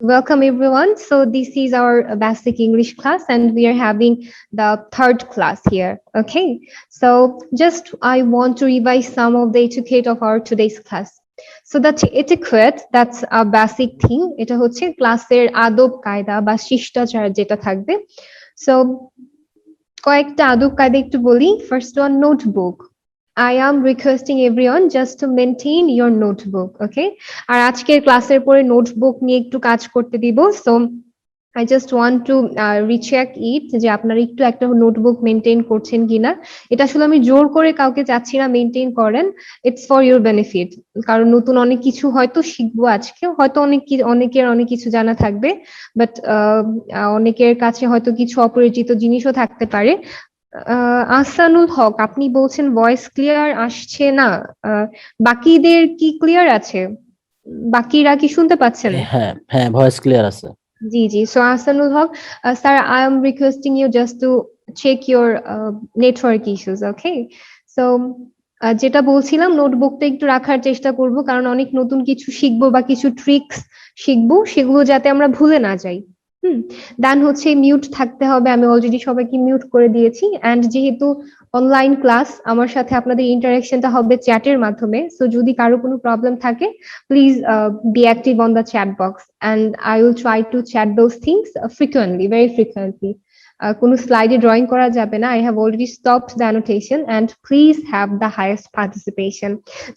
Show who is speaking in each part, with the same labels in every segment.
Speaker 1: welcome everyone. So this is our basic English class and we are having the third class here. Okay, so just I want to revise some of the etiquette of our today's class. So that etiquette, that's a basic thing. এটা হচ্ছে ক্লাসের আদব কায়দা বা শিষ্টাচার যেটা থাকবে। So কয়েকটা আদব কায়দা একটু বলি। First one, notebook. I am requesting everyone just to maintain your notebook, okay? আর আজকের ক্লাসের পরে নোটবুক নিয়ে একটু কাজ করতে দিব। So I just want to recheck it যে আপনারা একটু একটা নোটবুক মেনটেন করছেন কিনা। এটা আসলে আমি জোর করে কাউকে চাচ্ছি না মেনটেন করেন, ইটস ফর ইউর বেনিফিট। কারণ নতুন অনেক কিছু হয়তো শিখবো আজকে, হয়তো অনেকের অনেক কিছু জানা থাকবে, বাট অনেকের কাছে হয়তো কিছু অপরিচিত জিনিসও থাকতে পারে। আহসানুল হক, আপনি বলছেন ভয়েস ক্লিয়ার আসছে না, বাকিদের কি ক্লিয়ার আছে? বাকিরা কি শুনতে পাচ্ছেন?
Speaker 2: হ্যাঁ হ্যাঁ, ভয়েস ক্লিয়ার আছে।
Speaker 1: জি জি। So Ahsanul Haque sir, I am requesting you just to check your network issues, okay? So যেটা বলছিলাম, নোটবুকটা একটু রাখার চেষ্টা করব, কারণ অনেক নতুন কিছু শিখবো বা কিছু ট্রিক্স শিখবো, সেগুলো যাতে আমরা ভুলে না যাই। দেন হচ্ছে মিউট থাকতে হবে, আমি অলরেডি সবাইকে মিউট করে দিয়েছি। অ্যান্ড যেহেতু অনলাইন ক্লাস, আমার সাথে আপনাদের ইন্টারাকশনটা হবে চ্যাটের মাধ্যমে, সো যদি কারো কোনো প্রবলেম থাকে please be active on the chat box and I will try to chat those things frequently, very frequently. কোনো স্লাইডে ড্রয়িং করা যাবে না। I have already stopped the annotation and please have the highest participation.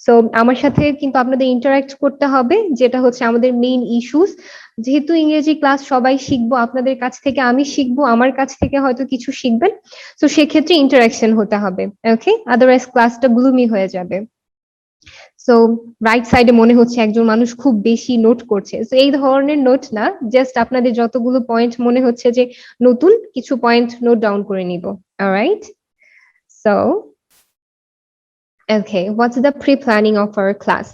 Speaker 1: So আমার সাথে কিন্তু আপনাদের interact করতে হবে, যেটা হচ্ছে আমাদের মেইন ইস্যুস। যেহেতু ইংরেজি ক্লাস সবাই শিখবো, আপনাদের কাছ থেকে আমি শিখবো, আমার কাছ থেকে হয়তো কিছু শিখবেন, তো সেক্ষেত্রে ইন্টারাকশন হতে হবে, ওকে? আদারওয়াইজ ক্লাসটা গ্লুমি হয়ে যাবে। সো রাইট সাইডে মনে হচ্ছে একজন মানুষ খুব বেশি নোট করছে, তো এই ধরনের নোট না, জাস্ট আপনাদের যতগুলো পয়েন্ট মনে হচ্ছে যে নতুন, কিছু পয়েন্ট নোট ডাউন করে নিব। Alright, so okay, what's the pre-planning of our class?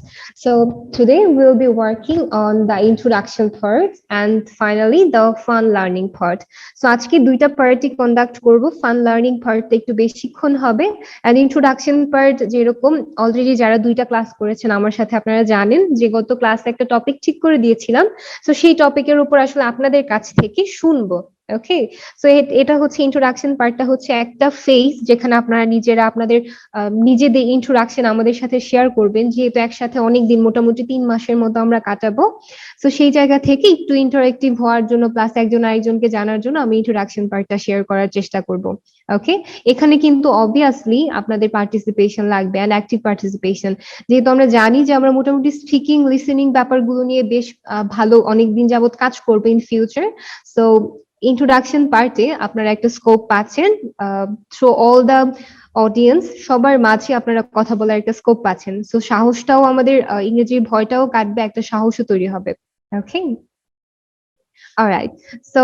Speaker 1: So today we'll be working on the introduction part and finally the fun learning part. So আজকে দুইটা পার্টই কন্ডাক্ট করব। ফান লার্নিং পার্টটা একটু বেশিক্ষণ হবে, and introduction part যেরকম already যারা দুইটা ক্লাস করেছেন আমার সাথে, আপনারা জানেন যে গত ক্লাসে একটা টপিক ঠিক করে দিয়েছিলাম, তো সেই টপিকের উপর আসলে আপনাদের কাছ থেকে শুনবো। ওকে, সো এটা হচ্ছে ইন্ট্রোডাকশন পার্টটা, হচ্ছে একটা ফেজ যেখানে আপনারা নিজেরা আপনাদের নিজেদের ইন্ট্রোডাকশন আমাদের সাথে শেয়ার করবেন, যেহেতু একসাথে অনেকদিন, মোটামুটি 3 মাসের মতো আমরা কাটাবো। তো সেই জায়গা থেকে একটু ইন্টারেক্টিভ হওয়ার জন্য, প্লাস একজন আরেকজনকে জানার জন্য আমি ইন্ট্রোডাকশন পার্টটা শেয়ার করার চেষ্টা করব। ওকে, এখানে কিন্তু অবভিয়াসলি আপনাদের পার্টিসিপেশন লাগবে, অ্যান্ড অ্যাক্টিভ পার্টিসিপেশন, যেহেতু আমরা জানি যে আমরা মোটামুটি স্পিকিং, লিসেনিং ব্যাপারগুলো নিয়ে বেশ ভালো অনেকদিন যাবত কাজ করবো ইন ফিউচার। সো ইন্ট্রোডাকশন পার্টে আপনারা একটা স্কোপ পাচ্ছেন, থ্রু অল দ্য অডিয়েন্স, সবার মাঝে আপনারা কথা বলার একটা স্কোপ পাচ্ছেন। সো সাহসটাও আমাদের, ইংরেজির ভয়টাও কাটবে, একটা সাহসও তৈরি হবে। ওকে, alright, so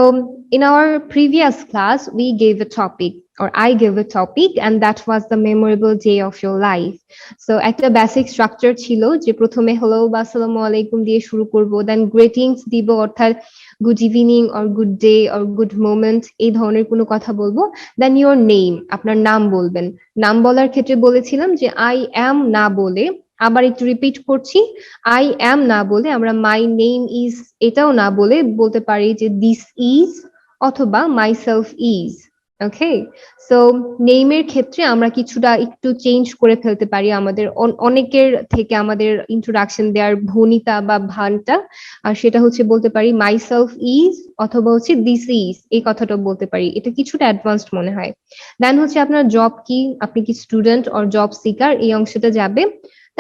Speaker 1: in our previous class we gave a topic, or I gave a topic, and that was the memorable day of your life. So একটা বেসিক স্ট্রাকচার ছিল যে প্রথমে হ্যালো বা আসসালামু আলাইকুম দিয়ে শুরু করব, দেন গ্রিটিংস দিব, অর্থাৎ good evening or good day or good moment, এই ধরনের কোনো কথা বলবো। দেন ইউর নেম, আপনার নাম বলবেন। নাম বলার ক্ষেত্রে বলেছিলাম যে আই অ্যাম না বলে, আবার একটু রিপিট করছি, আই অ্যাম না বলে আমরা মাই নেম ইজ এটাও না বলে বলতে পারি যে দিস ইজ অথবা myself is. Okay, so নেইমের ক্ষেত্রে আমরা কিছুটা একটু চেঞ্জ করে ফেলতে পারি আমাদের অনেকের থেকে আমাদের ইন্ট্রোডাকশন দেওয়ার ভনিতা বা ভানটা, আর সেটা হচ্ছে বলতে পারি মাই সেলফ ইজ অথবা হচ্ছে দিস ইজ, এই কথাটা বলতে পারি, এটা কিছুটা অ্যাডভান্সড মনে হয়। দেন হচ্ছে আপনার জব কি, আপনি কি স্টুডেন্ট অর জব সিকার, এই অংশটা যাবে।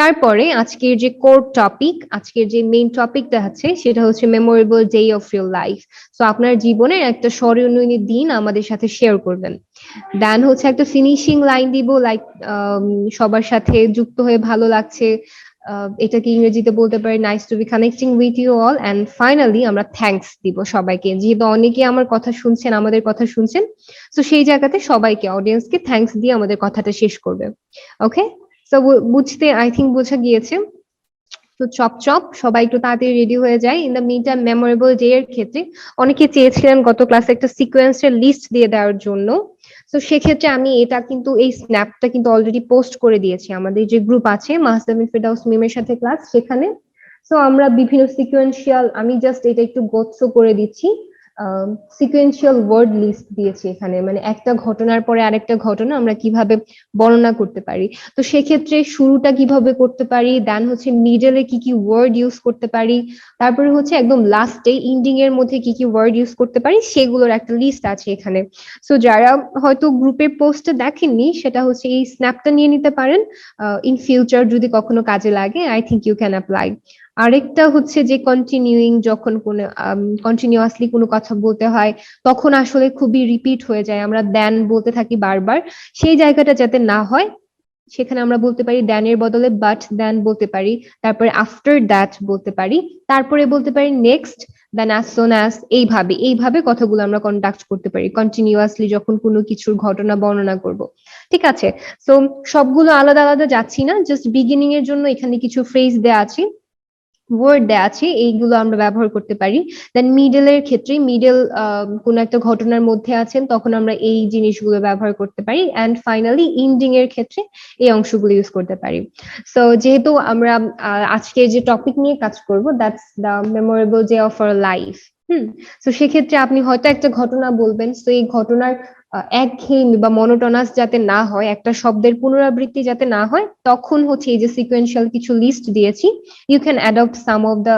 Speaker 1: তারপরে আজকের যে কোর টপিক, আজকের যে মেইন টপিকটা আছে সেটা হচ্ছে memorable day of your life. So আপনার জীবনের একটা স্মরণীয় দিন আমাদের সাথে শেয়ার করবেন। দেন হচ্ছে একটা ফিনিশিং লাইন দিব, লাইক সবার সাথে যুক্ত হয়ে ভালো লাগছে, এটাকে ইংরেজিতে বলতে পারি nice to be connecting with you all. And finally আমরা থ্যাঙ্কস দিব সবাইকে, যেহেতু অনেকে আমার কথা শুনছেন, আমাদের কথা শুনছেন, তো সেই জায়গাতে সবাইকে, অডিয়েন্সকে থ্যাঙ্কস দিয়ে আমাদের কথাটা শেষ করবে। ওকে, তো বুঝতে আই থিঙ্ক বোঝা গিয়েছে। তো চপ সবাই একটু তাড়াতাড়ি রেডি হয়ে যায়। In the meantime memorable day এর ক্ষেত্রে অনেকে চেয়েছিলেন গত ক্লাসে একটা সিকোয়েন্সের লিস্ট দিয়ে দেওয়ার জন্য, তো সেক্ষেত্রে আমি এটা কিন্তু, এই স্ন্যাপটা কিন্তু অলরেডি পোস্ট করে দিয়েছি আমাদের যে গ্রুপ আছে মাহসামিন ফেরদাউস মিমের সাথে ক্লাস, সেখানে। সো আমরা বিভিন্ন সিকোয়েন্সিয়াল, আমি জাস্ট এটা একটু গোছ্র করে দিচ্ছি, সিকোয়েন্সিয়াল ওয়ার্ড লিস্ট দিয়েছি এখানে, মানে একটা ঘটনার পরে আরেকটা ঘটনা আমরা কিভাবে বর্ণনা করতে পারি। তো সেক্ষেত্রে শুরুটা কিভাবে করতে পারি, দেন হচ্ছে মিডলে কি কি ওয়ার্ড ইউজ করতে পারি, তারপরে হচ্ছে একদম লাস্টে ইন্ডিং এর মধ্যে কি কি ওয়ার্ড ইউজ করতে পারি, সেগুলোর একটা লিস্ট আছে এখানে। সো যারা হয়তো গ্রুপের পোস্টে দেখেননি, সেটা হচ্ছে এই স্ন্যাপটা নিয়ে নিতে পারেন, ইন ফিউচার যদি কখনো কাজে লাগে, I think you can apply. আরেকটা হচ্ছে যে কন্টিনিউইং, যখন কোনো কন্টিনিউয়াসলি কোনো কথা বলতে হয় তখন আসলে খুবই রিপিট হয়ে যায়, আমরা দেন বলতে থাকি বারবার, সেই জায়গাটা যাতে না হয় সেখানে আমরা বলতে পারি দেনের বদলে বাট দেন বলতে পারি, তারপরে আফটার দ্যাট বলতে পারি, তারপরে বলতে পারি নেক্সট, দেন অ্যাজ সোন অ্যাজ, এইভাবে এইভাবে কথাগুলো আমরা কন্ডাক্ট করতে পারি কন্টিনিউয়াসলি যখন কোনো কিছুর ঘটনা বর্ণনা করব। ঠিক আছে, সো সবগুলো আলাদা আলাদা যাচ্ছি না, জাস্ট বিগিনিং এর জন্য এখানে কিছু ফ্রেজ দেয়া আছে, ওয়ার্ড দেয়া আছে, এইগুলো আমরা ব্যবহার করতে পারি। দেন মিডলের ক্ষেত্রে মিডল কোন একটা ঘটনার মধ্যে আছেন তখন আমরা এই জিনিসগুলো ব্যবহার করতে পারি, এন্ড ফাইনালি ইন্ডিং এর ক্ষেত্রে এই অংশগুলো ইউজ করতে পারি। সো যেহেতু আমরা আজকে যে টপিক নিয়ে কাজ করব, that's the memorable day of our life. তো সেক্ষেত্রে আপনি হয়তো একটা ঘটনা বলবেন, তো এই ঘটনার একঘেয়েমি বা মনোটোনাস যাতে না হয়, একটা শব্দের পুনরাবৃত্তি যাতে না হয়, তখন হচ্ছে এই যে সিকোয়েন্সিয়াল কিছু লিস্ট দিয়েছি, you can adopt some of the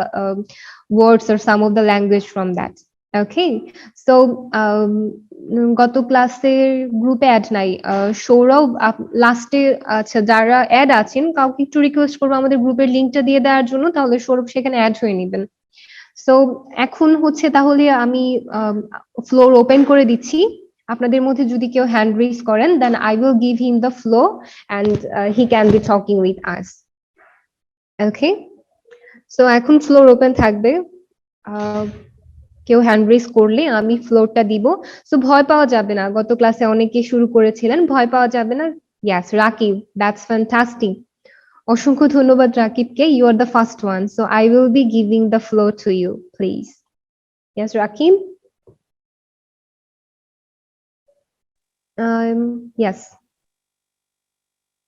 Speaker 1: words or some of the language from that. Okay, so গত ক্লাসের গ্রুপে অ্যাড নাই, সৌরভ লাস্টে, আচ্ছা যারা অ্যাড আছেন কাউকে একটু রিকোয়েস্ট করবো আমাদের গ্রুপের লিঙ্কটা দিয়ে দেওয়ার জন্য, তাহলে সৌরভ সেখানে অ্যাড হয়ে নেবেন। সো এখন হচ্ছে তাহলে আমি ফ্লোর ওপেন করে দিচ্ছি, আপনাদের মধ্যে যদি কেউ হ্যান্ড রেজ করেন, then I will give him the floor and he can be talking with us. Okay, so এখন ফ্লোর ওপেন থাকবে, কেউ হ্যান্ড রেজ করলে আমি ফ্লোরটা দিব। সো ভয় পাওয়া যাবে না, গত ক্লাসে অনেকে শুরু করেছিলেন, ভয় পাওয়া যাবে না। ইয়াস রাকিব, দ্যাটস ফ্যান্টাস্টিক, অসংখ্য ধন্যবাদ রাকিবকে, you are the first one, so I will be giving the floor to you please. Yes Rakib, yes.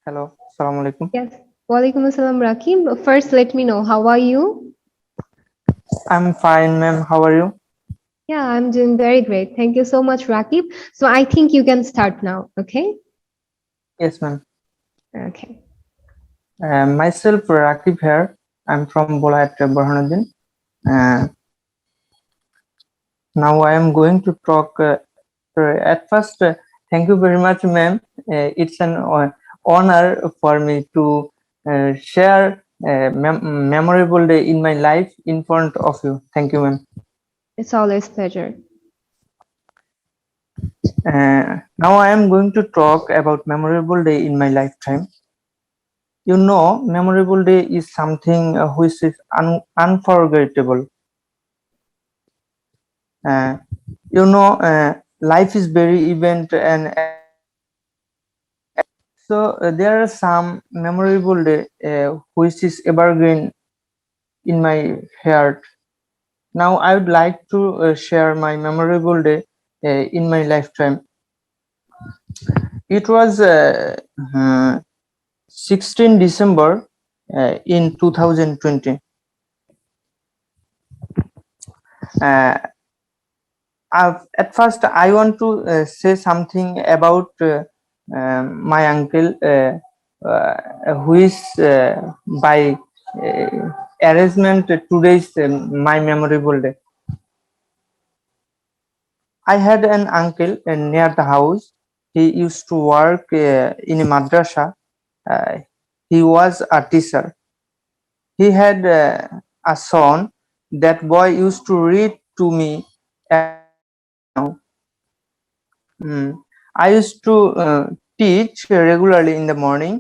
Speaker 3: Hello, Assalamu alaikum.
Speaker 1: Yes, walaikum assalam Rakib. First, let me know, how are you?
Speaker 3: I'm fine, ma'am. How are you?
Speaker 1: Yeah, I'm doing very great. Thank you so much, Rakib. So I think you can start now, okay?
Speaker 3: Yes, ma'am.
Speaker 1: Okay.
Speaker 3: Myself, Rakib here. I'm from Bolayat, Burhanuddin. Now I am going to talk. At first, thank you very much, ma'am. It's an honor for me to share a memorable day in my life in front of you. Thank you, ma'am.
Speaker 1: It's always pleasure.
Speaker 3: Now I am going to talk about memorable day in my lifetime. You know, memorable day is something which is unforgettable. Life is very event, and so there are some memorable day which is evergreen in my heart. Now I would like to share my memorable day in my lifetime. It was 16 December in 2020. At first, I want to say something about my uncle, who is by arrangement today's my memorable day. I had an uncle near the house. He used to work in a madrasa. He was a teacher. He had a son. That boy used to read to me. I used to teach regularly in the morning.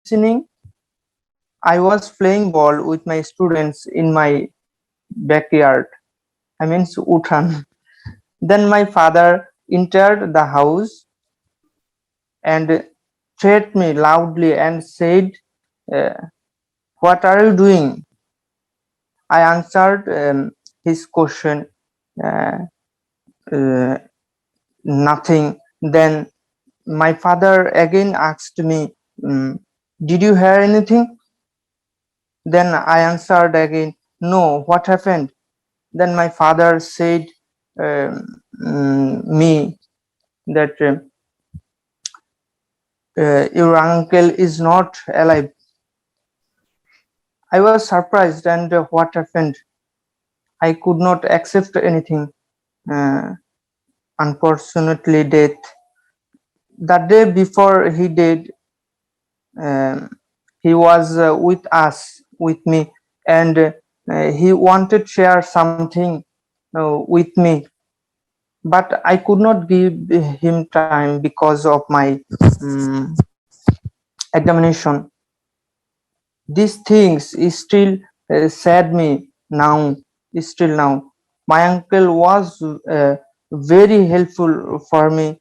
Speaker 3: Listening, I was playing ball with my students in my backyard. I mean, uthan. Then my father entered the house and threatened me loudly and said, "What are you doing?" I answered his question, uh, nothing. Then my father again asked me, Did you hear anything? Then I answered again, no, what happened? Then my father said me that your uncle is not alive. I was surprised, and what happened? I could not accept anything. Uh, Unfortunately, death. The day before he died, um, he was with us, with me, and he wanted to share something with me, but I could not give him time because of my um, examination. These things is still sad me now, still now. My uncle was very helpful for me,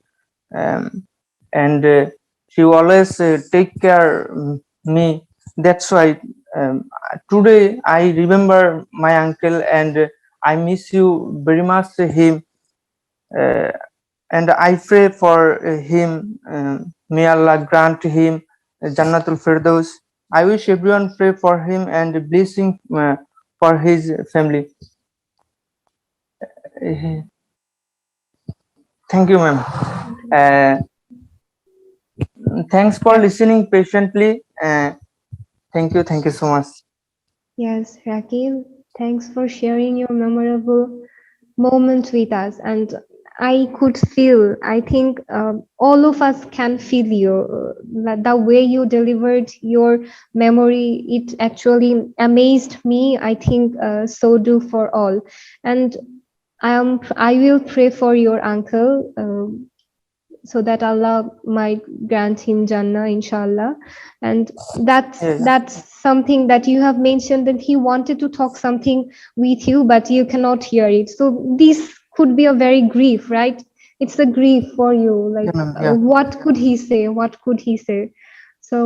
Speaker 3: um, and she always take care me. That's why today I remember my uncle, and I miss you very much him, uh, and I pray for him. May Allah grant him Jannatul Firdaus. I wish everyone pray for him and blessing for his family. Uh, Thank you, ma'am. Uh, Thanks for
Speaker 1: Yeah.
Speaker 3: listening patiently. Thank you so much.
Speaker 1: Yes, Rakib, thanks for sharing your memorable moment with us. And I could feel, I think all of us can feel you. The way you delivered your memory, it actually amazed me. I think so do for all. And I will pray for your uncle. So that Allah might grant him Jannah, inshallah. And
Speaker 3: Yeah,
Speaker 1: that's something that you have mentioned that he wanted to talk something with you, but you cannot hear it. So this could be a very grief, right? It's a grief for you.
Speaker 3: yeah,
Speaker 1: Like,
Speaker 3: ma'am. Yeah,
Speaker 1: what could he say? What could he say? So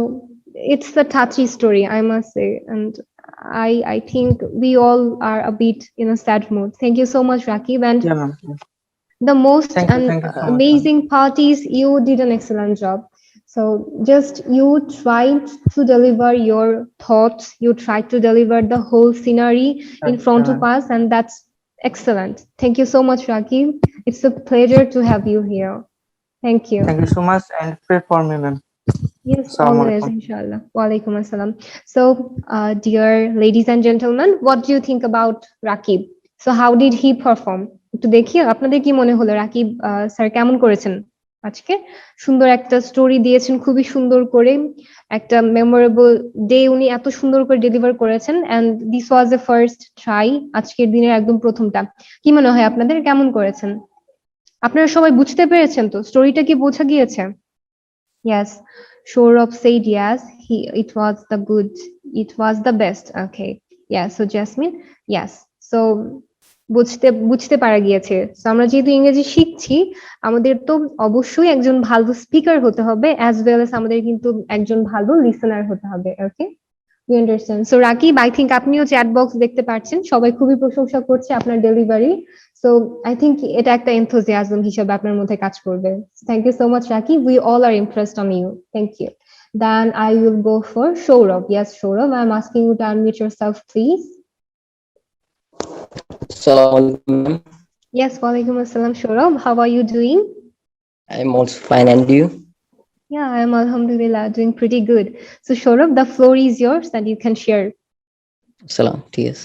Speaker 1: it's a touchy story, I must say. And I think we all are a bit in a sad mood. Thank you so much, Rakib. And
Speaker 3: yeah, ma'am. Yeah.
Speaker 1: the most
Speaker 3: Thank you so much, ma'am.
Speaker 1: amazing part is you did an excellent job. So just you tried to deliver your thoughts, you tried to deliver the whole scenery in
Speaker 3: Yeah,
Speaker 1: front of
Speaker 3: ma'am.
Speaker 1: us, and that's excellent. Thank you so much, Rakib. It's a pleasure to have you here. Thank you.
Speaker 3: Thank you so much, and pray for me, ma'am.
Speaker 1: Yes,
Speaker 3: Assalamu
Speaker 1: always,
Speaker 3: alaikum.
Speaker 1: inshallah. Walaikum assalam. So, dear ladies and gentlemen, what do you think about Rakib? So, how did he perform? একটু দেখি আপনাদের কি মনে হলো Rakib sir কেমন করেছেন আজকে? সুন্দর একটা স্টোরি দিয়েছেন, খুবই সুন্দর করে একটা মেমোরেবল ডে উনি এত সুন্দর করে ডেলিভার করেছেন, and this was a first try, আজকের দিনের একদম প্রথমটা। কি মনে হয় আপনাদের, কেমন করেছেন? আপনারা সবাই বুঝতে পেরেছেন তো? স্টোরিটা কি বোঝা গিয়েছে? Yes, Saurabh said yes. It was the good. It was the best. Okay. Yeah. So Jasmine, yes. So বুঝতে বুঝতে পারা গিয়েছে। So আমরা যেহেতু ইংরেজি শিখছি, আমাদের তো অবশ্যই একজন ভালো স্পিকার হতে হবে, as well as আমাদের কিন্তু একজন ভালো লিসেনার হতে হবে। Okay. We understand. So Rakib, I think আপনিও চ্যাট বক্স দেখতে পাচ্ছেন, সবাই খুবই প্রশংসা করছে আপনার ডেলিভারি। So I think এটা একটা enthusiasm হিসেবে আপনার মধ্যে কাজ করবে। Thank you so much, Raki. We all are impressed on you. Thank you. Then I will go for Saurabh. Yes, Saurabh, I'm asking you to unmute yourself, please.
Speaker 2: Assalamualaikum, ma'am.
Speaker 1: Yes, walaikum assalam, Saurabh. How are you doing?
Speaker 2: I'm also fine, and you?
Speaker 1: Yeah, I'm alhamdulillah doing pretty good. So Saurabh, the floor is yours and you can share.
Speaker 2: Salam, yes.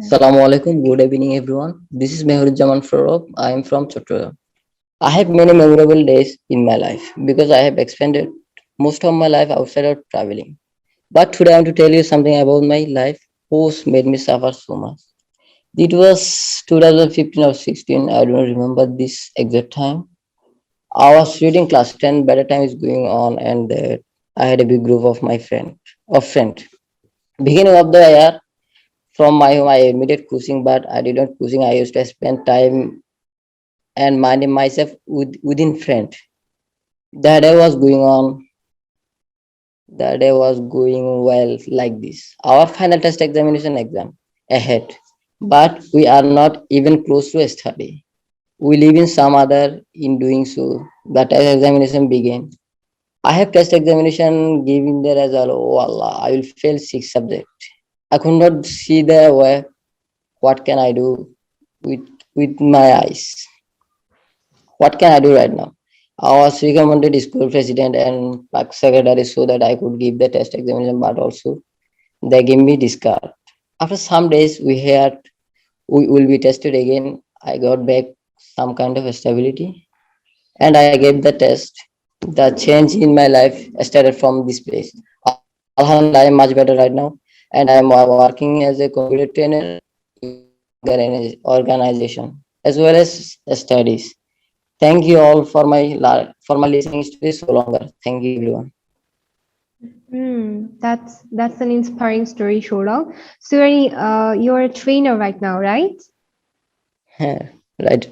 Speaker 2: Assalamualaikum. Good evening, everyone. This is Mehrujaman Farooq. I am from Chhattisgarh. I have many memorable days in my life because I have expended most of my life outside of traveling. But today I want to tell you something about my life which made me suffer so much. It was 2015 or 16. I don't remember this exact time. I was reading class 10. Better time is going on, and I had a big group of my friend. Beginning of the year, from my home, I admitted cruising, but I didn't cruising. I used to spend time and minding myself within friend. The day was going on. The day was going well like this. Our final test exam ahead, but we are not even close to a study. We live in some other in doing so. The test examination began. I have test examination given there as well. Oh Allah, I will fail 6 subject. I could not see the way. What can I do with my eyes? What can I do right now? I was recommended school president and secretary so that I could give the test examination, but also they gave me discard. After some days, we will be tested again. I got back some kind of stability, and I gave the test. The change in my life started from this place. Alhamdulillah, I am much better right now, and I am working as a computer trainer organization as well as studies. Thank you all for my listening story so longer. Thank you everyone.
Speaker 1: That's an inspiring story, Shorav. So you're a trainer right now, right?
Speaker 2: Right.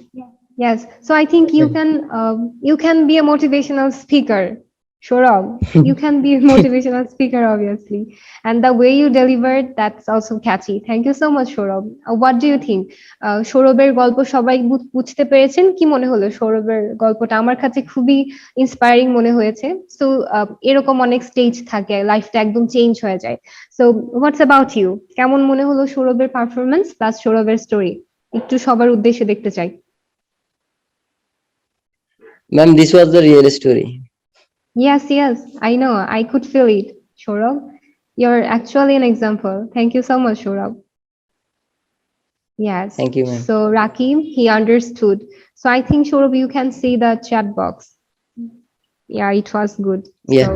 Speaker 1: Yes. So I think you can be a motivational speaker, Shorav. You can be a motivational speaker, obviously. And the way you delivered, that's also catchy. Thank you so much, Shorav. What do you think? সৌরভের গল্প সবাই বুঝতে পেরেছেন? কি মনে হলো সৌরভের গল্পটা? আমার কাছে খুবই ইন্সপায়ারিং মনে হয়েছে। সো এরকম অনেক স্টেজ থাকে, লাইফটা একদম চেঞ্জ হয়ে যায়। So what's about you? কেমন মনে হলো সৌরভের পারফরমেন্স প্লাস সৌরভের স্টোরি? একটু সবার উদ্দেশ্যে দেখতে চাই।
Speaker 2: Ma'am, this was the real story.
Speaker 1: Yes, I know. I could feel it, Shorav. You're actually an example. Thank you so much, Shorav. Yes.
Speaker 2: Thank you, ma'am.
Speaker 1: So Rakim, he understood. So I think, Shorav, you can see the chat box. Yeah, it was good.
Speaker 2: Yeah.
Speaker 1: So,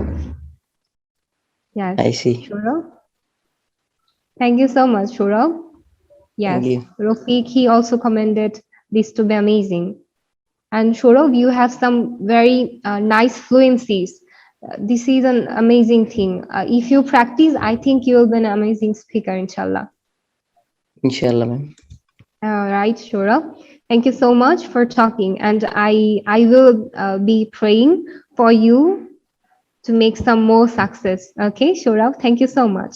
Speaker 1: yes.
Speaker 2: I see.
Speaker 1: Shorav. Thank you so much, Shorav. Yes.
Speaker 2: Thank you.
Speaker 1: Rafiq, he also commended this to be amazing. And Shorav, you have some very nice fluencies. This is an amazing thing. If you practice, I think you will be an amazing speaker, inshallah.
Speaker 2: Inshallah, ma'am.
Speaker 1: All right, Shorav. Thank you so much for talking. And I will be praying for you to make some more success. Okay, Shorav, thank you so much.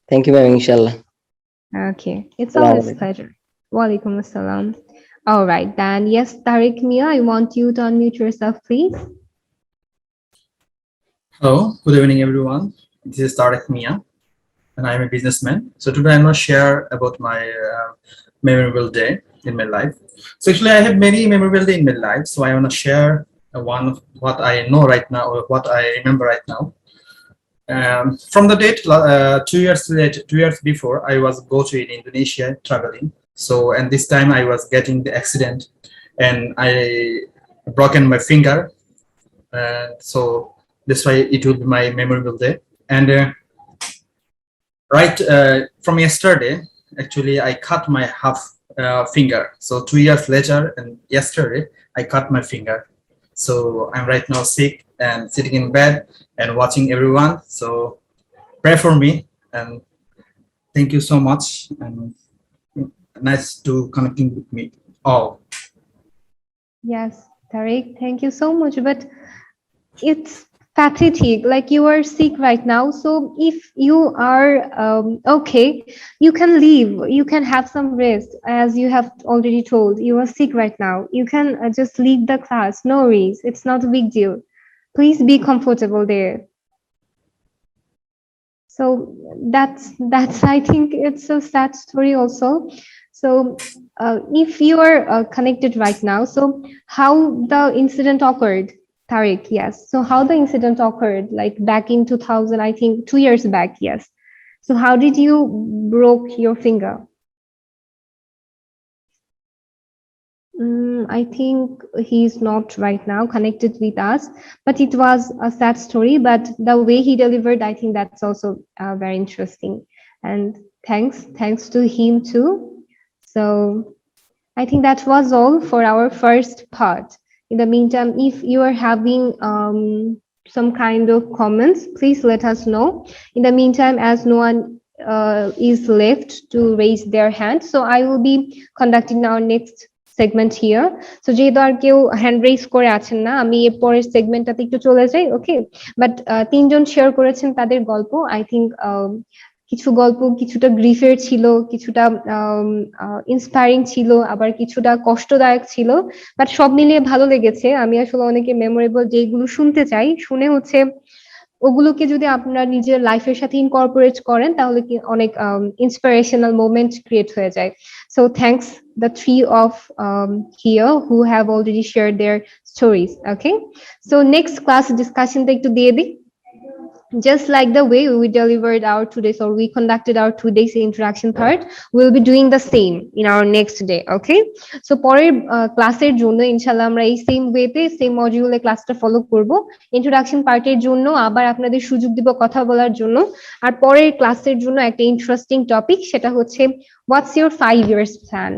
Speaker 2: Thank you, ma'am. Inshallah.
Speaker 1: Okay, it's always a pleasure. Walaikum assalam. All right, then yes, Tariq Mia, I want you to unmute yourself, please.
Speaker 4: Hello, good evening, everyone. This is Tariq Mia, and I'm a businessman. So today I'm going to share about my memorable day in my life. So actually, I have many memorable day in my life. So I want to share one of what I know right now, or what I remember right now. From the date 2 years before, I was go to Indonesia traveling. So, and this time I was getting the accident and I broken my finger. So that's why it will be my memorable day. And right from yesterday, actually, I cut my half finger. So 2 years later and yesterday, I cut my finger. So I'm right now sick and sitting in bed and watching everyone. So pray for me and thank you so much. And nice to connecting with me all.
Speaker 1: Yes, Tariq, thank you so much. But it's pathetic, like you are sick right now. So if you are okay, you can leave, you can have some rest. As you have already told, you are sick right now. You can just leave the class, no worries. It's not a big deal. Please be comfortable there. So that's I think it's a sad story also. So if you are connected right now, so how the incident occurred, Tariq? Yes. So how the incident occurred, like back in 2000, I think 2 years back. Yes. So how did you broke your finger? I think he's not right now connected with us, but it was a sad story. But the way he delivered, I think that's also very interesting. And thanks to him too. So I think that was all for our first part. In the meantime, if you are having some kind of comments, please let us know. In the meantime, as no one is left to raise their hand, so I will be conducting our next segment here. So যেহেতু আর কেউ hand raise করে আছেন না, আমি এর পরের সেগমেন্টটাতে একটু চলে যাই, ওকে? বাট তিনজন শেয়ার করেছেন তাদের গল্প। আই থিঙ্ক কিছু গল্প কিছুটা গ্রিফের ছিল, কিছুটা ইন্সপায়ারিং ছিল, আবার কিছুটা কষ্টদায়ক ছিল, বাট সব মিলিয়ে ভালো লেগেছে। আমি আসলে অনেকে মেমোরেবল যেগুলো শুনতে চাই, শুনে হচ্ছে ওগুলোকে যদি আপনারা নিজের লাইফের সাথে ইনকর্পোরেট করেন তাহলে কি অনেক ইন্সপিরেশনাল মোমেন্ট ক্রিয়েট হয়ে যায়। So thanks the three of here who have already shared their stories. Okay, so next class discussion টা একটু দিয়ে দিই। Just like the way we delivered our today's or we conducted our today's introduction part, we'll be doing the same in our next day. Okay, so পরের ক্লাসের জন্য ইনশাআল্লাহ আমরা এই সেম ওয়েতে সেম মডিউলে ক্লাসটা ফলো করব। ইন্ট্রোডাকশন পার্টের জন্য আবার আপনাদের সুযোগ দিব কথা বলার জন্য, আর পরের ক্লাসের জন্য একটা ইন্টারেস্টিং টপিক, সেটা হচ্ছে হোয়াটস ইউর 5 years প্ল্যান।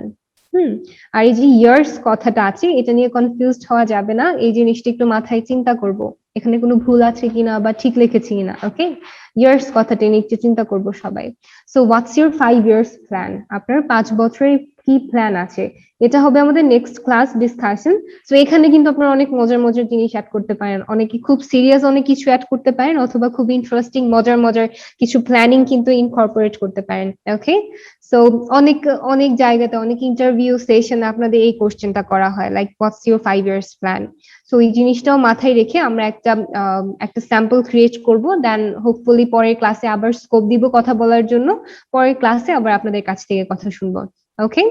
Speaker 1: আর এই যে ইয়ার্স কথাটা আছে এটা নিয়ে কনফিউজড হওয়া যাবে না, এই জিনিসটা একটু মাথায় চিন্তা করব, এখানে কোনো ভুল আছে কিনা বা ঠিক লিখেছি কিনা। ওকে, ইয়ার্স কথাটা নিয়ে একটু চিন্তা করব সবাই। So what's your 5 years plan, আপনার 5 বছরের কি প্ল্যান আছে, এটা হবে আমাদের নেক্সট ক্লাস ডিসকাশন। তো এখানে কিন্তু আপনারা অনেক মজার মজার জিনিস অ্যাড করতে পারেন, অনেকে খুব সিরিয়াস অনেক কিছু অ্যাড করতে পারেন, অথবা খুব ইন্টারেস্টিং মজার মজার কিছু প্ল্যানিং কিন্তু ইনকর্পোরেট করতে পারেন। ওকে, সো অনেক অনেক জায়গাতে অনেক ইন্টারভিউ সেশন আপনাদের এই কোশ্চেনটা করা হয়, like what's your 5 years plan. So এই জিনিসটাও মাথায় রেখে আমরা একটা স্যাম্পল ক্রিয়েট করব, দেন হোপফুলি পরের ক্লাসে আবার স্কোপ দিব কথা বলার জন্য, পরের ক্লাসে আবার আপনাদের কাছ থেকে কথা শুনবো। ওকে,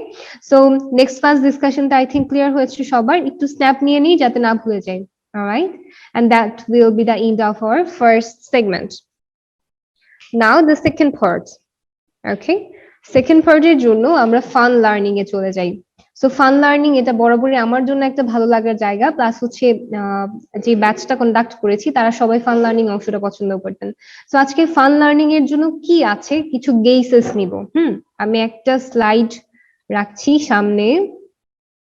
Speaker 1: সো নেক্সট ক্লাস ডিসকাশনটা আই থিঙ্ক ক্লিয়ার হয়েছে সবার, একটু স্ন্যাপ নিয়ে নিই যাতে না ভুলে যাই। Alright, and that will be the end of our first segment. Now the second part. Okay, second পার্টের জন্য আমরা ফান লার্নিং এ চলে যাই। সো ফান লার্নিং এটা বরাবরই আমার জন্য একটা ভালো লাগার জায়গা, প্লাস হচ্ছে যে ব্যাচটা কন্ডাক্ট করেছি তারা সবাই ফান লার্নিং অংশটা পছন্দ করতেন। সো আজকে ফান লার্নিং এর জন্য কি আছে কিছু গেসেস নিব। আমি একটা স্লাইড রাখছি সামনে।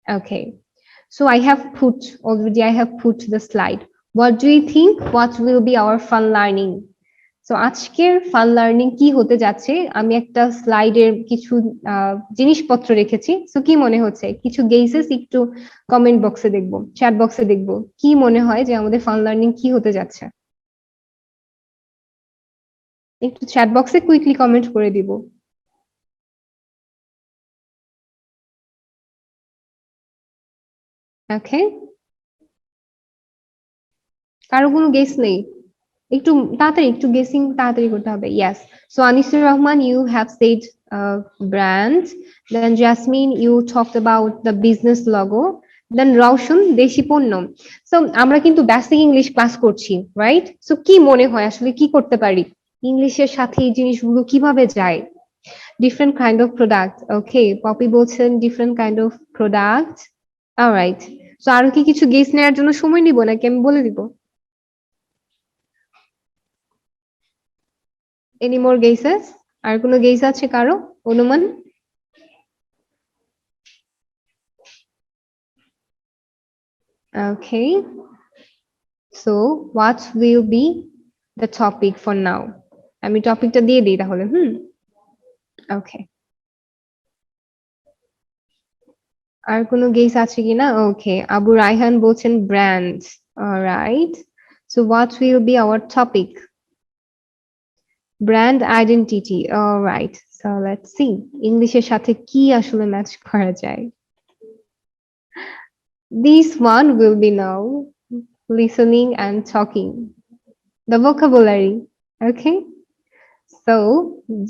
Speaker 1: ওকে, so I have put the slide. What do you think? What will be our fun learning? So আজকের ফান লার্নিং কি হতে যাচ্ছে, আমি একটা স্লাইডের কিছু জিনিসপত্র রেখেছি। সো কি মনে হচ্ছে, কিছু গেসেস একটু কমেন্ট বক্সে দেখবো, চ্যাট বক্সে দেখবো, কি মনে হয় যে আমাদের ফান লার্নিং কি হতে যাচ্ছে, একটু চ্যাট বক্সে কুইকলি কমেন্ট করে দিব। ওকে, কারো কোনো গেস নেই, একটু তাড়াতাড়ি একটু গেসিং তাড়াতাড়ি করতে হবে। Yes, so Anisur Rahman, you have said brand, then Jasmin you talked about the business logo, then Rowshan দেশি পণ্য। সো আমরা কিন্তু বেসিক ইংলিশ ক্লাস করছি, রাইট? সো কি মনে হয় আসলে কি করতে পারি, ইংলিশের সাথে এই জিনিসগুলো কিভাবে যায়? Different kind of product. Okay, Popy বলছেন different kind of product. Alright, so আরো কি কিছু গেস নেওয়ার জন্য সময় নিব নাকি আমি বলে দিব? Any more guesses? আর কোনো গেস আছে কারো, অনুমান? Okay, so what will be the topic for now? আমি টপিকটা দিয়ে দিই তাহলে। ওকে, আর কোনো গেস আছে কিনা? ওকে, আবু রায়হান বলছেন brand. Alright, so what will be our topic? Brand identity. All right, so let's see ইংলিশের সাথে কি আসলে ম্যাচ করা যায়। This one will be now listening and talking, the vocabulary. Okay, so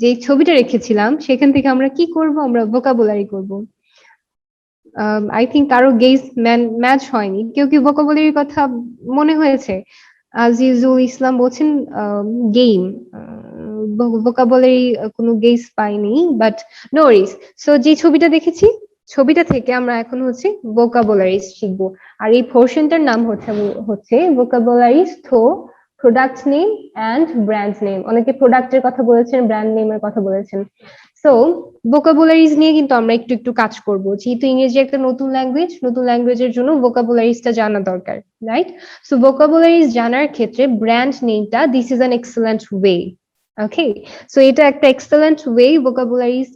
Speaker 1: যে ছবিটা রেখেছিলাম সেখান থেকে আমরা কি করব, আমরা vocabulary করব। আই থিঙ্ক কারো গেস ম্যাচ হয়নি, কেউ কি vocabulary কথা মনে হয়েছে? আজিজুল ইসলাম বলছেন গেম, vocabulary কোনো গেস পাইনি, বাট নো ওয়ারিজ। সো যে ছবিটা দেখেছি ছবিটা থেকে আমরা এখন হচ্ছে vocabularies শিখবো, আর এই পোরশনটার নাম হচ্ছে vocabularies through product name and brand name. অনেকে প্রোডাক্টের কথা বলেছেন, ব্র্যান্ড নেমের কথা বলেছেন। সো vocabularies নিয়ে কিন্তু আমরা একটু একটু কাজ করব, যেহেতু ইংরেজি একটা নতুন ল্যাঙ্গুয়েজ, নতুন ল্যাঙ্গুয়েজের জন্য vocabulariesটা জানা দরকার, রাইট? সো vocabularies জানার ক্ষেত্রে ব্র্যান্ড নেমটা this is an excellent way. Okay, so এটা একটা এক্সেলেন্ট ওয়ে vocabularies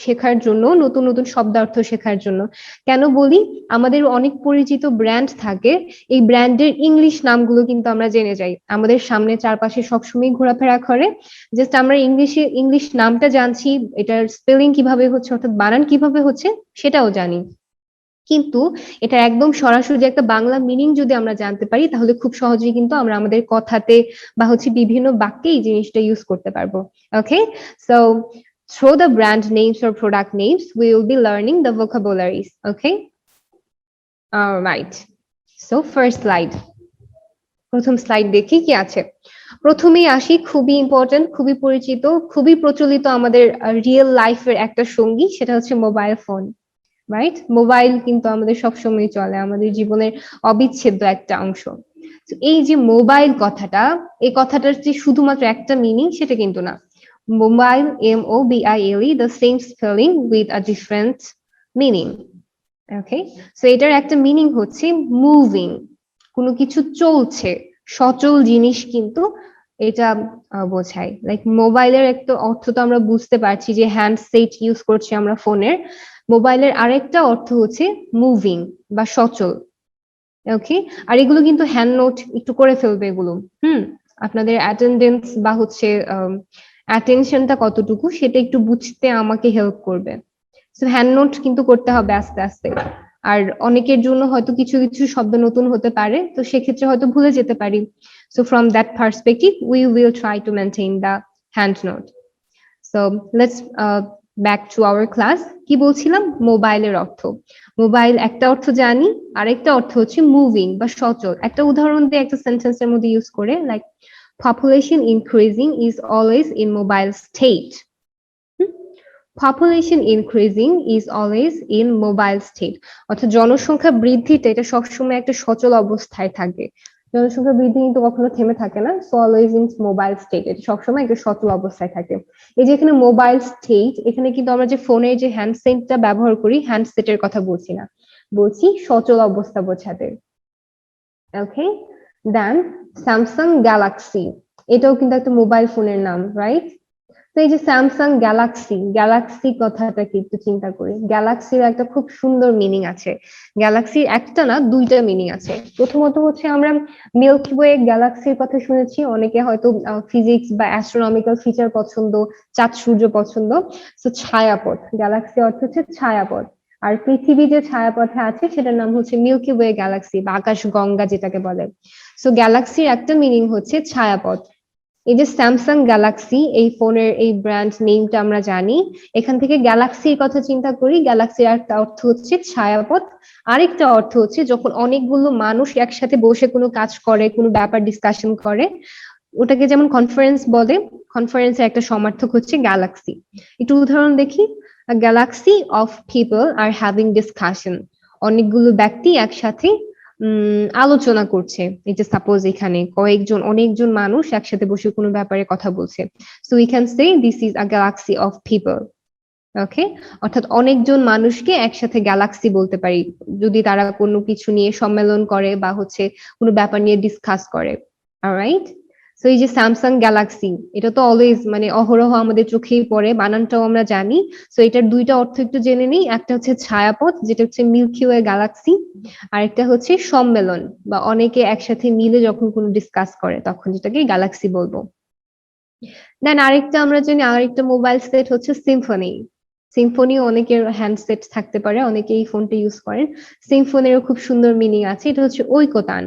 Speaker 1: শেখার জন্য, নতুন নতুন শব্দার্থ শেখার জন্য। কেন বলি, আমাদের অনেক পরিচিত ব্র্যান্ড থাকে, এই ব্র্যান্ডের ইংলিশ নামগুলো কিন্তু আমরা জেনে যাই, আমাদের সামনে চারপাশে সবসময় ঘোরাফেরা করে, জাস্ট আমরা ইংলিশ নামটা জানছি, এটার স্পেলিং কিভাবে হচ্ছে অর্থাৎ বানান কিভাবে হচ্ছে সেটাও জানি, কিন্তু এটা একদম সরাসরি একটা বাংলা মিনিং যদি আমরা জানতে পারি তাহলে খুব সহজেই কিন্তু আমরা আমাদের কথাতে বা হচ্ছে বিভিন্ন বাক্যে এই জিনিসটা ইউজ করতে পারবো। ওকে, so through the brand names or product names we will be learning the vocabularies. Okay, all right, so first slide, প্রথম স্লাইড দেখি কি আছে। প্রথমেই আসি, খুবই ইম্পর্টেন্ট, খুবই পরিচিত, খুবই প্রচলিত আমাদের রিয়েল লাইফের একটা সঙ্গী, সেটা হচ্ছে মোবাইল ফোন, রাইট? মোবাইল কিন্তু আমাদের সবসময় চলে, আমাদের জীবনের অবিচ্ছেদ্য একটা অংশ। এই যে মোবাইল কথাটা, এই কথাটার যে শুধুমাত্র একটা মিনিং সেটা কিন্তু না। Mobile, MOBILE, the same spelling with a different meaning. Okay, so এটার একটা মিনিং হচ্ছে মুভিং, কোনো কিছু চলছে, সচল জিনিস কিন্তু এটা বোঝায়। লাইক মোবাইলের একটা অর্থ তো আমরা বুঝতে পারছি যে হ্যান্ডসেট ইউজ করছি আমরা ফোনের, মোবাইলের আরেকটা অর্থ হচ্ছে মুভিং বা সচল। ওকে, আর এগুলো কিন্তু হ্যান্ড নোট একটু করে ফেলবে এগুলো, আপনাদের অ্যাটেন্ডেন্স বা হচ্ছে অ্যাটেনশনটা কতটুকু সেটা একটু বুঝতে আমাকে হেল্প করবে। সো হ্যান্ড নোট কিন্তু করতে হবে আস্তে আস্তে, আর অনেকের জন্য হয়তো কিছু কিছু শব্দ নতুন হতে পারে, তো সেক্ষেত্রে হয়তো ভুলে যেতে পারি। So from that perspective we will try to maintain the hand note. So let's back to our class. কি বলছিলাম? মোবাইলের অর্থ। মোবাইল একটা অর্থ জানি, আরেকটা অর্থ হচ্ছে মুভিং বা সচল। একটা উদাহরণ দিয়ে একটা সেন্টেন্সের মধ্যে ইউজ করে, like population increasing is always in mobile state. Population increasing is always in mobile state. অর্থাৎ জনসংখ্যা বৃদ্ধিতে এটা সবসময় একটা সচল অবস্থায় থাকে। জনসংখ্যা বৃদ্ধি কিন্তু কখনো থেমে থাকে না, so always in mobile state, এটা সবসময় একটা সচল অবস্থায় থাকে। এই যে এখানে মোবাইল স্টেট, এখানে কিন্তু আমরা যে ফোনের যে হ্যান্ডসেটটা ব্যবহার করি, হ্যান্ডসেটের কথা বলছি না, বলছি সচল অবস্থা বোঝাতে। ওকে, দেন স্যামসাং গ্যালাক্সি, এটাও কিন্তু একটা মোবাইল ফোনের নাম, রাইট? তো এই যে স্যামসাং গ্যালাক্সি, গ্যালাক্সি কথাটা কি একটু চিন্তা করি, গ্যালাক্সির একটা খুব সুন্দর মিনিং আছে। গ্যালাক্সির একটা না দুইটা মিনিং আছে। প্রথমত হচ্ছে আমরা মিল্কি ওয়ে গ্যালাক্সির কথা শুনেছি, অনেকে হয়তো ফিজিক্স বা অ্যাস্ট্রোনমিক্যাল ফিচার পছন্দ, চাঁদ সূর্য পছন্দ। তো ছায়াপথ, গ্যালাক্সি অর্থ হচ্ছে ছায়াপথ, আর পৃথিবী যে ছায়াপথে আছে সেটার নাম হচ্ছে মিল্কি ওয়ে গ্যালাক্সি বা আকাশ গঙ্গা যেটাকে বলে। সো গ্যালাক্সির একটা মিনিং হচ্ছে ছায়াপথ। এই যে স্যামসাং গ্যালাক্সি, এই ফোনের এই ব্র্যান্ড নেমটা আমরা জানি, এখান থেকে গ্যালাক্সির কথা চিন্তা করি, গ্যালাক্সির একটা অর্থ হচ্ছে ছায়াপথ, আরেকটা অর্থ হচ্ছে যখন অনেকগুলো মানুষ একসাথে বসে কোনো কাজ করে, কোনো ব্যাপার ডিসকাশন করে, ওটাকে যেমন কনফারেন্স বলে, কনফারেন্সের একটা সমার্থক হচ্ছে গ্যালাক্সি। একটু উদাহরণ দেখি, Galaxy of people are having discussion, অনেকগুলো ব্যক্তি একসাথে আলোচনা করছে। এই যে সাপোজ এখানে অনেকজন মানুষ একসাথে বসে কোনো ব্যাপারে কথা বলছে, so we can say this is a galaxy of people. Okay, অর্থাৎ অনেকজন মানুষকে একসাথে গ্যালাক্সি বলতে পারি যদি তারা কোনো কিছু নিয়ে সম্মেলন করে বা হচ্ছে কোনো ব্যাপার নিয়ে ডিসকাস করে। অলরাইট, সো এই যে স্যামসাং গ্যালাক্সি, এটা তো অলওয়েজ মানে অহরহ আমাদের চোখেই পড়ে, বানানটাও আমরা জানি। সো এটার দুইটা অর্থ একটু জেনে নিই, একটা হচ্ছে ছায়াপথ যেটা হচ্ছে মিল্কি ওয়ে গ্যালাক্সি, আরেকটা হচ্ছে সম্মেলন বা অনেকে একসাথে মিলে যখন কোনো ডিসকাস করে তখন যেটাকে গ্যালাক্সি বলবো। দেন আরেকটা আমরা জানি, আরেকটা মোবাইল সেট হচ্ছে সিম্ফনি। সিম্ফনি অনেকের হ্যান্ডসেট থাকতে পারে, অনেকে এই ফোনটা ইউজ করেন। সিম্ফনিরও খুব সুন্দর মিনিং আছে, এটা হচ্ছে ঐকতান।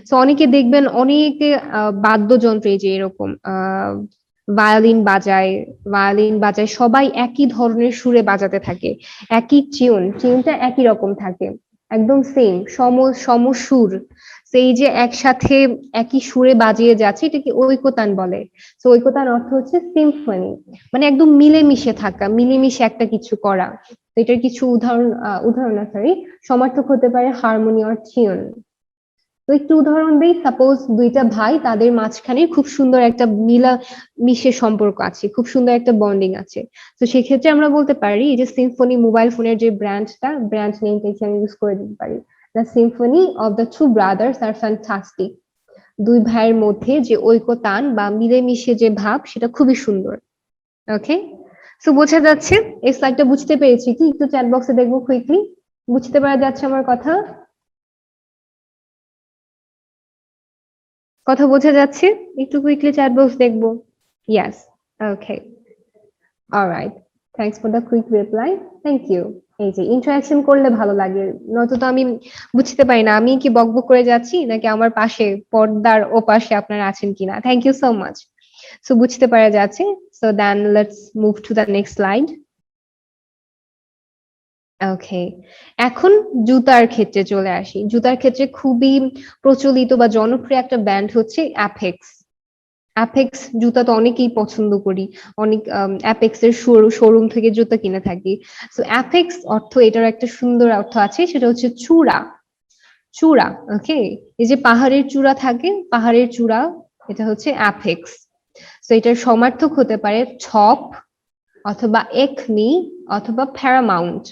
Speaker 1: তো অনেকে দেখবেন অনেকে বাদ্যযন্ত্রে যে এরকম ভায়োলিন বাজায় সবাই একই ধরনের সুরে বাজাতে থাকে, একই টিউনটা একই রকম থাকে, একদম সেম সমসুর, সেই যে একসাথে একই সুরে বাজিয়ে যাচ্ছে, এটাকে ঐকতান বলে। তো ঐকতান অর্থ হচ্ছে সিম্ফনি, মানে একদম মিলেমিশে থাকা, মিলেমিশে একটা কিছু করা। তো এটার কিছু উদাহরণ সমার্থক হতে পারে হারমোনি অর টিউন। তো একটু উদাহরণ দিই, সাপোজ দুইটা ভাই, তাদের মাঝখানে খুব সুন্দর একটা মিশে সম্পর্ক আছে, খুব সুন্দর একটা বন্ডিং আছে। তো সেক্ষেত্রে আমরা বলতে পারি এই যে সিম্ফনি মোবাইল ফোনের যে ব্র্যান্ড নেমটা আমি ইউজ করে দিতে পারি, the symphony of the two brothers আর ফ্যান্টাস্টিক। দুই ভাইয়ের মধ্যে যে ঐকতান বা মিলেমিশে যে ভাব সেটা খুবই সুন্দর। ওকে, সো বোঝা যাচ্ছে এই স্লাইডটা বুঝতে পেরেছি কি একটু চ্যাট বক্সে দেখবো কুইকলি বুঝতে পারা যাচ্ছে আমার কথা কথা বোঝা যাচ্ছে একটু কুইকলি চ্যাট বক্স দেখবো yes okay alright thanks for the quick reply thank you এই যে ইন্টারাকশন করলে ভালো লাগে নয়তো তো আমি বুঝতে পারি না আমি কি বকবক করে যাচ্ছি নাকি আমার পাশে পর্দার ও পাশে আপনারা আছেন কিনা thank you so much so বুঝতে পারা যাচ্ছে so then let's move to the next slide okay এখন জুতার ক্ষেত্রে চলে আসি জুতার ক্ষেত্রে খুবই প্রচলিত বা জনপ্রিয় একটা ব্র্যান্ড হচ্ছে অ্যাপেক্স অ্যাপেক্স জুতা তো অনেকেই পছন্দ করি অনেক অ্যাপেক্স এর শোরুম থেকে জুতা কিনে থাকি সো অ্যাপেক্স অর্থ এটার একটা সুন্দর অর্থ আছে সেটা হচ্ছে চূড়া চূড়া ওকে এই যে পাহাড়ের চূড়া থাকে পাহাড়ের চূড়া এটা হচ্ছে অ্যাপেক্স তো এটার সমার্থক হতে পারে ছপ অথবা একমি অথবা প্যারামাউন্ট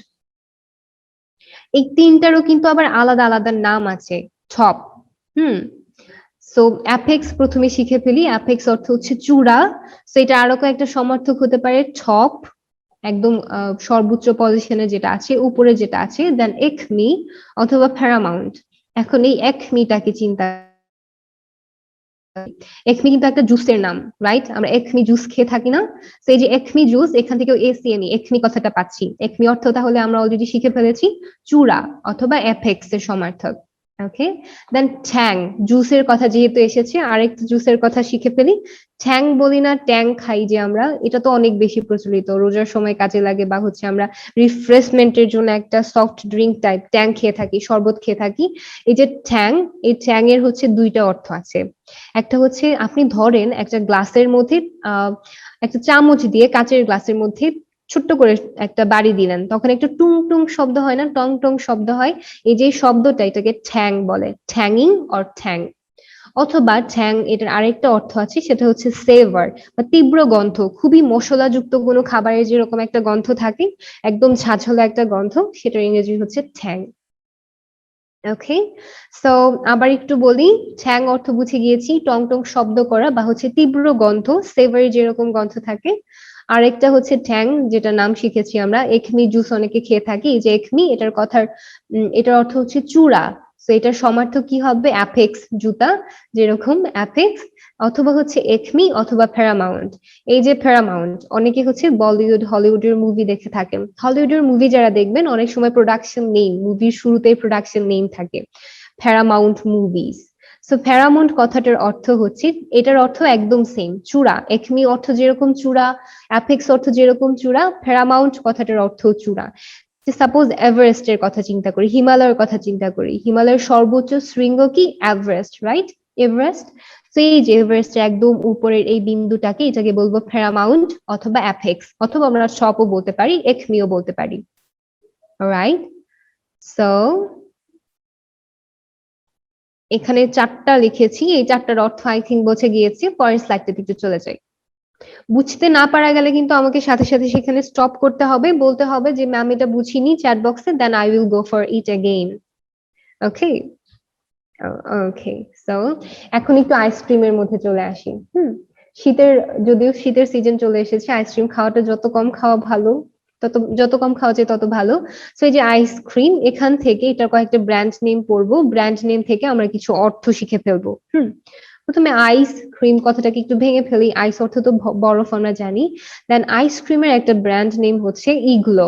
Speaker 1: এই তিনটারও কিন্তু আবার আলাদা আলাদা নাম আছে ছপ সো অ্যাপেক্স প্রথমে শিখে ফেলি অ্যাপেক্স অর্থ হচ্ছে চূড়া সো এটা আরো কয়েকটা সমার্থক হতে পারে ছপ একদম সর্বোচ্চ পজিশনে যেটা আছে উপরে যেটা আছে দেন একমি অথবা প্যারামাউন্ট এখন এই একমিটাকে চিন্তা একমি কিন্তু একটা জুসের নাম রাইট আমরা একমি জুস খেয়ে থাকি না তো এই যে একমি জুস এখান থেকে এসিএমই একমি কথাটা পাচ্ছি একমি অর্থ তাহলে আমরা অলরেডি শিখে ফেলেছি চূড়া অথবা অ্যাপেক্স এর সমার্থক ওকে দেন ঠ্যাং জুসের কথা যেহেতু এসেছে আরেকটা জুসের কথা শিখে ফেলি ঠ্যাং বলি না ট্যাং খাই যে আমরা এটা তো অনেক বেশি প্রচলিত রোজার সময় কাজে লাগে বা হচ্ছে আমরা রিফ্রেশমেন্টের জন্য একটা সফট ড্রিঙ্ক টাইপ ট্যাং খেয়ে থাকি শরবত খেয়ে থাকি এই যে ঠ্যাং এই ঠ্যাং এর হচ্ছে দুইটা অর্থ আছে একটা হচ্ছে আপনি ধরেন একটা গ্লাসের মধ্যে একটা চামচ দিয়ে কাচের গ্লাসের মধ্যে ছোট্ট করে একটা বাড়ি দিলেন তখন একটা টুং টুং শব্দ হয় না টং টং শব্দ হয় এই যে শব্দটা এটাকে ঠ্যাং বলে ঠ্যাংইং অর ঠ্যাং অথবা ঠ্যাং এটার আরেকটা অর্থ আছে সেটা হচ্ছে সেভার বা তীব্র গন্ধ খুবই মশলাযুক্ত কোনো খাবারের যেরকম একটা গন্ধ থাকে একদম ঝাঝালো একটা গন্ধ সেটার ইংরেজি হচ্ছে ঠ্যাং ওকে সো আবার একটু বলি ঠ্যাং অর্থ বুঝে গিয়েছি টং টং শব্দ করা বা হচ্ছে তীব্র গন্ধ সেভারি যেরকম গন্ধ থাকে আরেকটা হচ্ছে ঠ্যাং যেটা নাম শিখেছি আমরা একমি জুস অনেকে খেয়ে থাকি যে একমি এটার কথার এটার অর্থ হচ্ছে চূড়া তো এটার সমার্থক কি হবে অ্যাপেক্স জুতা যেরকম অ্যাপেক্স অথবা হচ্ছে একমি অথবা প্যারামাউন্ট এই যে প্যারামাউন্ট অনেকে হচ্ছে বলিউড হলিউডের মুভি দেখে থাকেন হলিউডের মুভি যারা দেখবেন অনেক সময় প্রোডাকশন নেম মুভির শুরুতেই প্রোডাকশন নেম থাকে প্যারামাউন্ট মুভিজ সো প্যারামাউন্ট কথাটার অর্থ হচ্ছে এটার অর্থ একদম সেম চূড়া একমি অর্থ যেরকম চূড়া অ্যাপেক্স অর্থ যেরকম চূড়া প্যারামাউন্ট কথাটার অর্থ চূড়া সাপোজ এভারেস্টের কথা চিন্তা করি হিমালয়ের কথা চিন্তা করি হিমালয়ের সর্বোচ্চ শৃঙ্গ কি এভারেস্ট রাইট এভারেস্ট তো এই যে এভারেস্টের একদম উপরের এই বিন্দুটাকে এটাকে বলবো প্যারামাউন্ট অথবা অ্যাপেক্স অথবা আমরা সপও বলতে পারি একমিও বলতে পারি রাইট সো এখানে চারটা লিখেছি এই চারটার অর্থ আই থিঙ্ক বুঝে গিয়েছি পরের স্লাইডটাতে একটু চলে যাই বুঝতে না পারা গেলে কিন্তু আমাকে সাথে সাথে সেখানে স্টপ করতে হবে বলতে হবে যে ম্যাম এটা বুঝিনি চ্যাট বক্সে then I will go for it again okay okay so এখন একটু আইসক্রিমের মধ্যে চলে আসি শীতের যদিও শীতের সিজন চলে এসেছে আইসক্রিম খাওয়াটা যত কম খাওয়া ভালো যত কম খাওয়া যায় তত ভালো সো এই যে আইসক্রিম এখান থেকে এটা কয়েকটা ব্র্যান্ড নেম পড়বো ব্র্যান্ড নেম থেকে আমরা কিছু অর্থ শিখে ফেলবো প্রথমে আইস ক্রিম কথাটাকে একটু ভেঙে ফেলি আইস অর্থ তো বরফ আমরা জানি দেন আইসক্রিমের একটা ব্র্যান্ড নেম হচ্ছে ইগলো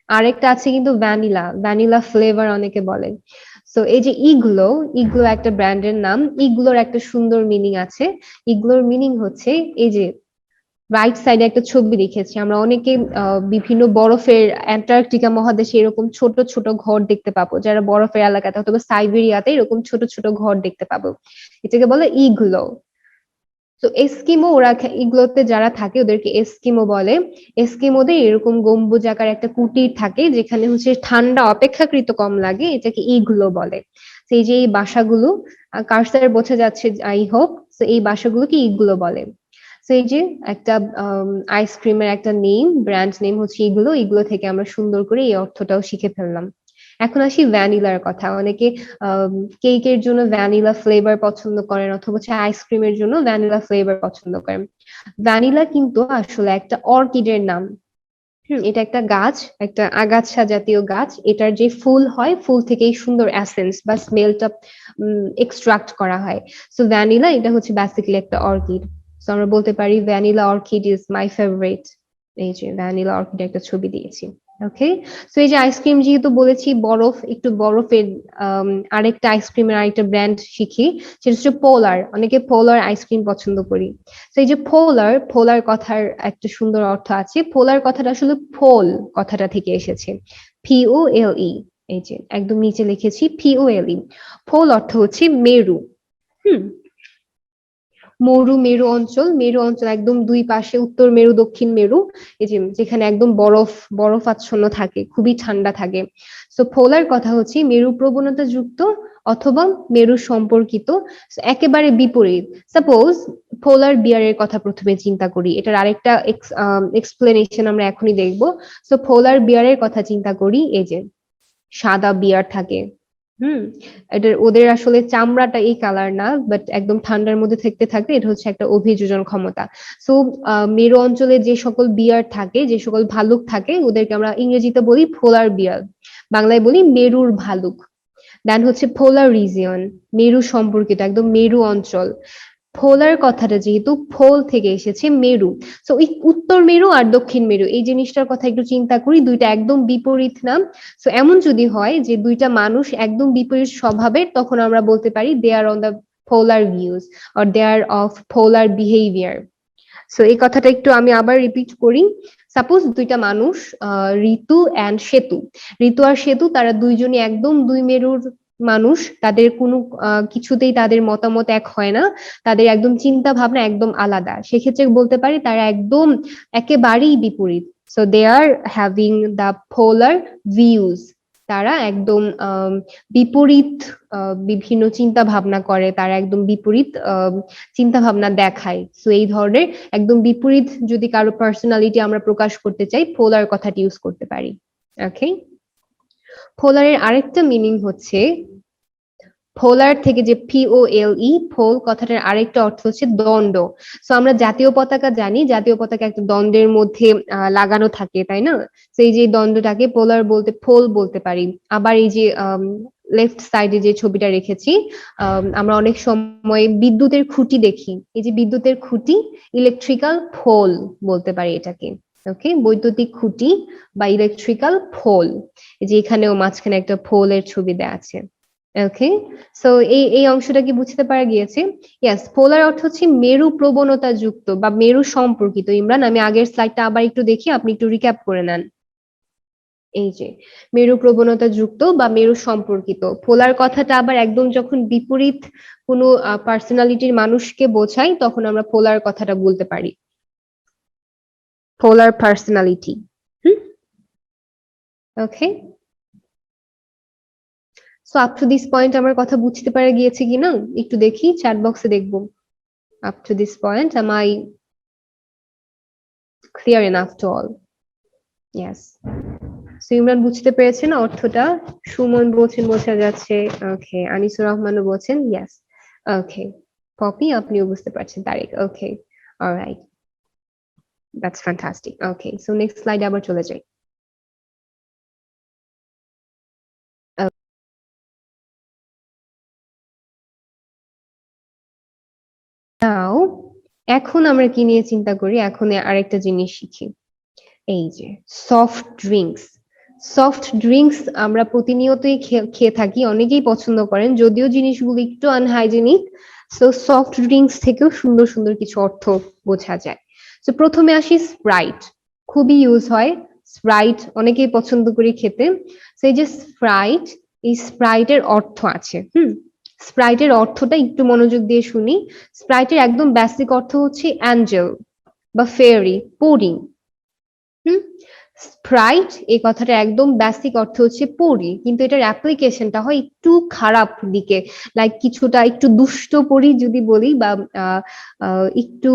Speaker 1: আরেকটা আছে কিন্তু ভ্যানিলা ভ্যানিলা ফ্লেভার অনেকে বলে সো এই যে ইগলো ইগলো একটা ব্র্যান্ডের নাম ইগলোর একটা সুন্দর মিনিং আছে ইগলোর মিনিং হচ্ছে এই যে রাইট সাইডে একটা ছবি দেখেছি আমরা অনেকে বিভিন্ন বরফের অ্যান্টার্কটিকা মহাদেশে এরকম ছোট ছোট ঘর দেখতে পাবো যারা বরফের এলাকাতে অথবা সাইবেরিয়াতে এরকম ছোট ছোট ঘর দেখতে পাবো এটাকে বলে ইগলো তো এস্কিমো ওরা ইগলোতে যারা থাকে ওদেরকে এস্কিমো বলে এস্কিমোদের এরকম গম্বুজ আকার একটা কুটির থাকে যেখানে হচ্ছে ঠান্ডা অপেক্ষাকৃত কম লাগে এটাকে ইগলো বলে সেই যে এই বাসাগুলো কার্সার বোঝা যাচ্ছে আই হোপ তো এই বাসাগুলোকে ইগলো বলে তো এই যে একটা আইসক্রিমের একটা নেম ব্র্যান্ড নেম হচ্ছে ইগলো ইগলো থেকে আমরা সুন্দর করে এই অর্থটাও শিখে ফেললাম এখন আসি ভ্যানিলার কথা অনেকে কেকের জন্য ভ্যানিলা ফ্লেভার পছন্দ করেন অথবা হচ্ছে আইসক্রিমের জন্য ভ্যানিলা ফ্লেভার পছন্দ করেন ভ্যানিলা কিন্তু আসলে একটা অর্কিডের নাম এটা একটা গাছ, একটা আগাছা জাতীয় গাছ। এটার যে ফুল হয়, ফুল থেকেই সুন্দর এসেন্স বা স্মেলটা এক্সট্রাক্ট করা হয়। সো ভ্যানিলা এটা হচ্ছে বেসিক্যালি একটা অর্কিড। সো আমরা বলতে পারি vanilla orchid is my favourite. এই যে ভ্যানিলা অর্কিড একটা ছবি দিয়েছি। ওকে, সো এই যে আইসক্রিম যেহেতু বলেছি বরফ, একটু বরফের আরেকটা আইসক্রিমের আরেকটা ব্র্যান্ড শিখি, সেটা হচ্ছে পোলার। অনেকে পোলার আইসক্রিম পছন্দ করি। তো এই যে পোলার, পোলার কথার একটা সুন্দর অর্থ আছে। পোলার কথাটা আসলে পোল কথাটা থেকে এসেছে, POLE। এই যে একদম নিচে লিখেছি POLE। পোল অর্থ হচ্ছে মেরু। হুম, মেরু অঞ্চল, মেরু অঞ্চল একদম দুই পাশে, উত্তর মেরু দক্ষিণ মেরু, এই যে যেখানে একদম বরফাচ্ছন্ন থাকে, খুবই ঠান্ডা থাকে। সো পোলার কথা হচ্ছে মেরু প্রবণতা যুক্ত অথবা মেরু সম্পর্কিত, একেবারে বিপরীত। সাপোজ পোলার বিয়ারের কথা প্রথমে চিন্তা করি, এটার আরেকটা এক্সপ্লেনেশন আমরা এখনই দেখবো। সো পোলার বিয়ারের কথা চিন্তা করি, এই যে সাদা বিয়ার থাকে। এটার ওদের আসলে চামড়াটা এই কালার না, বাট একদম ঠান্ডার মধ্যে থাকতে থাকতে এটা হচ্ছে একটা অভিযোজন ক্ষমতা। সো মেরু অঞ্চলে যে সকল বিয়ার থাকে, যে সকল ভালুক থাকে, ওদেরকে আমরা ইংরেজিতে বলি পোলার বিয়ার, বাংলায় বলি মেরুর ভালুক। দেন হচ্ছে পোলার রিজিয়ন, মেরু সম্পর্কিত, একদম মেরু অঞ্চল। পোলার কথাটা যেহেতু পোল থেকে এসেছে, মেরু, সো উত্তর মেরু আর দক্ষিণ মেরু এই জিনিসটার কথা একটু চিন্তা করি, দুইটা একদম বিপরীত না। সো এমন যদি হয় যে দুইটা মানুষ একদম বিপরীত স্বভাবের, তখন আমরা বলতে পারি they are on the polar views or they are of polar behaviour. So এই কথাটা একটু আমি আবার রিপিট করি। সাপোজ দুইটা মানুষ, ঋতু অ্যান্ড সেতু, ঋতু আর সেতু, তারা দুইজনই একদম দুই মেরুর মানুষ, তাদের কোনো কিছুতেই তাদের মতামত এক হয় না, তাদের একদম চিন্তা ভাবনা একদম আলাদা। সেক্ষেত্রে বলতে পারি তারা একদম একেবারেই বিপরীত। So they are having the polar views, তারা একদম বিপরীত বিভিন্ন চিন্তা ভাবনা করে, তারা একদম বিপরীত চিন্তা ভাবনা দেখায়। সো এই ধরনের একদম বিপরীত যদি কারো পার্সোনালিটি আমরা প্রকাশ করতে চাই, পোলার কথাটি ইউজ করতে পারি। ওকে, পোলারের আরেকটা মিনিং হচ্ছে, পোলার থেকে যে POLE, পোল কথাটার আরেকটা অর্থ হচ্ছে দণ্ড। সো আমরা জাতীয় পতাকা জানি, জাতীয় পতাকা একটা দণ্ডের মধ্যে লাগানো থাকে, তাই না? তো এই যে দণ্ডটাকে পোলার বলতে, পোল বলতে পারি। আবার এই যে লেফট সাইডে যে ছবিটা রেখেছি, আমরা অনেক সময় বিদ্যুতের খুঁটি দেখি, এই যে বিদ্যুতের খুঁটি, ইলেকট্রিক্যাল পোল বলতে পারি এটাকে। ওকে, বৈদ্যুতিক খুঁটি বা ইলেকট্রিক্যাল পোল, এই যে এখানেও মাঝখানে একটা পোলের ছবি দেওয়া আছে। ওকে, সো এই অংশটা কি বুঝতে পারা গিয়েছে? ইয়েস, পোলার অর্থ হচ্ছে মেরু প্রবণতা যুক্ত বা মেরু সম্পর্কিত। ইমরান, আমি আগের স্লাইডটা আবার একটু দেখি, আপনি একটু রিক্যাপ করে নেন। এই যে মেরু প্রবণতা যুক্ত বা মেরু সম্পর্কিত। পোলার কথাটা আবার একদম যখন বিপরীত কোনো পার্সোনালিটির মানুষকে বোঝাই, তখন আমরা পোলার কথাটা বলতে পারি, polar personality. Okay, so up to this point আমার কথা বুঝতে পারা গিয়েছে কিনা একটু দেখি, চ্যাট বক্সে দেখবো। Up to this point am I clear enough to all? Yes. So Imran বুঝতে পেরেছেন অর্থটা, সুমন বলছেন বোঝা যাচ্ছে, ওকে, আনিসুর রহমানও বলছেন ইয়েস, ওকে, পপি আপনিও বুঝতে পারছেন, Tariq, okay, alright, that's fantastic. Okay, so next স্লাইডে আবার চলে যাই। নাও এখন আমরা কি নিয়ে চিন্তা করি, এখন আরেকটা জিনিস শিখি, এই যে সফট ড্রিঙ্কস। সফট ড্রিঙ্কস আমরা প্রতিনিয়তই খেয়ে থাকি, অনেকেই পছন্দ করেন, যদিও জিনিসগুলো একটু আনহাইজেনিক। সো সফট ড্রিঙ্কস থেকেও সুন্দর সুন্দর কিছু অর্থ বোঝা যায়। তো প্রথমে আসি স্প্রাইট, খুবই ইউজ হয় স্প্রাইট, অনেকেই পছন্দ করি খেতে। তো এই যে স্প্রাইট, এই স্প্রাইটের অর্থ আছে। স্প্রাইটের অর্থটা একটু মনোযোগ দিয়ে শুনি। স্প্রাইটের একদম বেসিক অর্থ হচ্ছে অ্যাঞ্জেল বা ফেয়ারি, পরি। স্প্রাইট এই কথাটা একদম বেসিক অর্থ হচ্ছে পরি, কিন্তু এটার অ্যাপ্লিকেশনটা হয় একটু খারাপ দিকে, লাইক কিছুটা একটু দুষ্ট পরি যদি বলি, বা একটু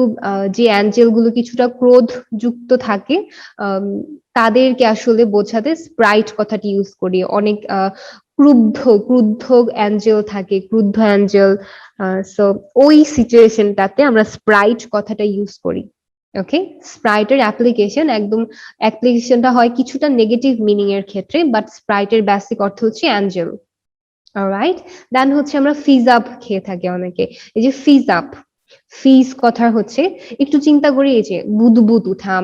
Speaker 1: যে অ্যাঞ্জেল গুলো কিছুটা ক্রোধ যুক্ত থাকে, তাদেরকে আসলে বোঝাতে স্প্রাইট কথাটি ইউজ করি। অনেক ক্রুদ্ধ ক্রুদ্ধ অ্যাঞ্জেল থাকে, ক্রুদ্ধ অ্যাঞ্জেল, সো ওই সিচুয়েশনটাতে আমরা স্প্রাইট কথাটা ইউজ করি। ওকে, স্প্রাইটের অ্যাপ্লিকেশন একদম অ্যাপ্লিকেশনটা হয় কিছুটা নেগেটিভ মিনিং এর ক্ষেত্রে, বাট স্প্রাইটের বেসিক অর্থ হচ্ছে অ্যাঞ্জেল। অলরাইট, দেন হচ্ছে আমরা ফিজ আপ খেয়ে থাকি অনেকে। এই যে ফিজ আপ, ফিজ কথা হচ্ছে একটু চিন্তা করি, এই যে বুদবুদ উঠা,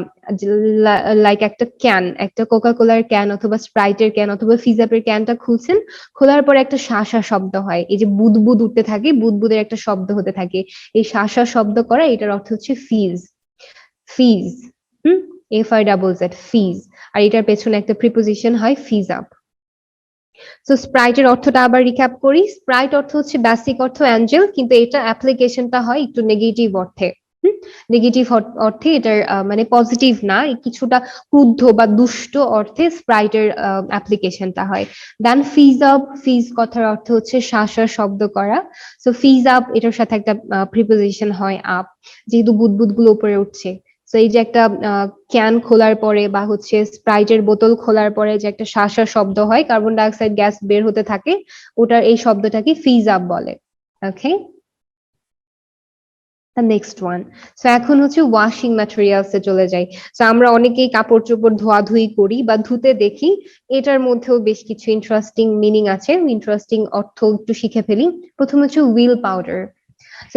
Speaker 1: লাইক একটা ক্যান, একটা কোকা কোলার ক্যান অথবা স্প্রাইটের ক্যান অথবা ফিজ আপের ক্যানটা খুলছেন, খোলার পরে একটা শাঁসা শব্দ হয়, এই যে বুদবুদ উঠতে থাকে, বুদবুদের একটা শব্দ হতে থাকে, এই শাঁসা শব্দ করা, এটার অর্থ হচ্ছে ফিজ। ফিজ, FI-Z, ফিজ। আর এটার পেছনে একটা প্রিপোজিশন হয় ফিজ আপ। সো স্প্রাইটের অর্থটা আবার রিক্যাপ করি। স্প্রাইট অর্থ হচ্ছে বেসিক অর্থ অ্যাঞ্জেল, কিন্তু এটা অ্যাপ্লিকেশনটা হয় একটু নেগেটিভ অর্থে। নেগেটিভ অর্থে এটার মানে পজিটিভ না, কিছুটা ক্রুদ্ধ বা দুষ্ট অর্থে স্প্রাইটের অ্যাপ্লিকেশনটা হয়। দেন ফিজ আপ, ফিজ কথার অর্থ হচ্ছে শাঁসা শব্দ করা। সো ফিজ আপ, এটার সাথে একটা প্রিপোজিশন হয় আপ, যেহেতু বুদবুদ গুলো উপরে উঠছে। তো এই যে একটা ক্যান খোলার পরে বা হচ্ছে স্প্রাইটের বোতল খোলার পরে যে একটা শাঁসা শব্দ হয়, কার্বন ডাই অক্সাইড গ্যাস বের হতে থাকে, ওটার এই শব্দটাকে ফিজ আপ বলে। ওকে, নেক্সট ওয়ান। সো এখন হচ্ছে ওয়াশিং ম্যাটেরিয়ালস এ চলে যাই। সো আমরা অনেকেই কাপড় চোপড় ধোয়াধুয়ি করি বা ধুতে দেখি, এটার মধ্যেও বেশ কিছু ইন্টারেস্টিং মিনিং আছে, ইন্টারেস্টিং অর্থ একটু শিখে ফেলি। প্রথম হচ্ছে হুইল পাউডার। তো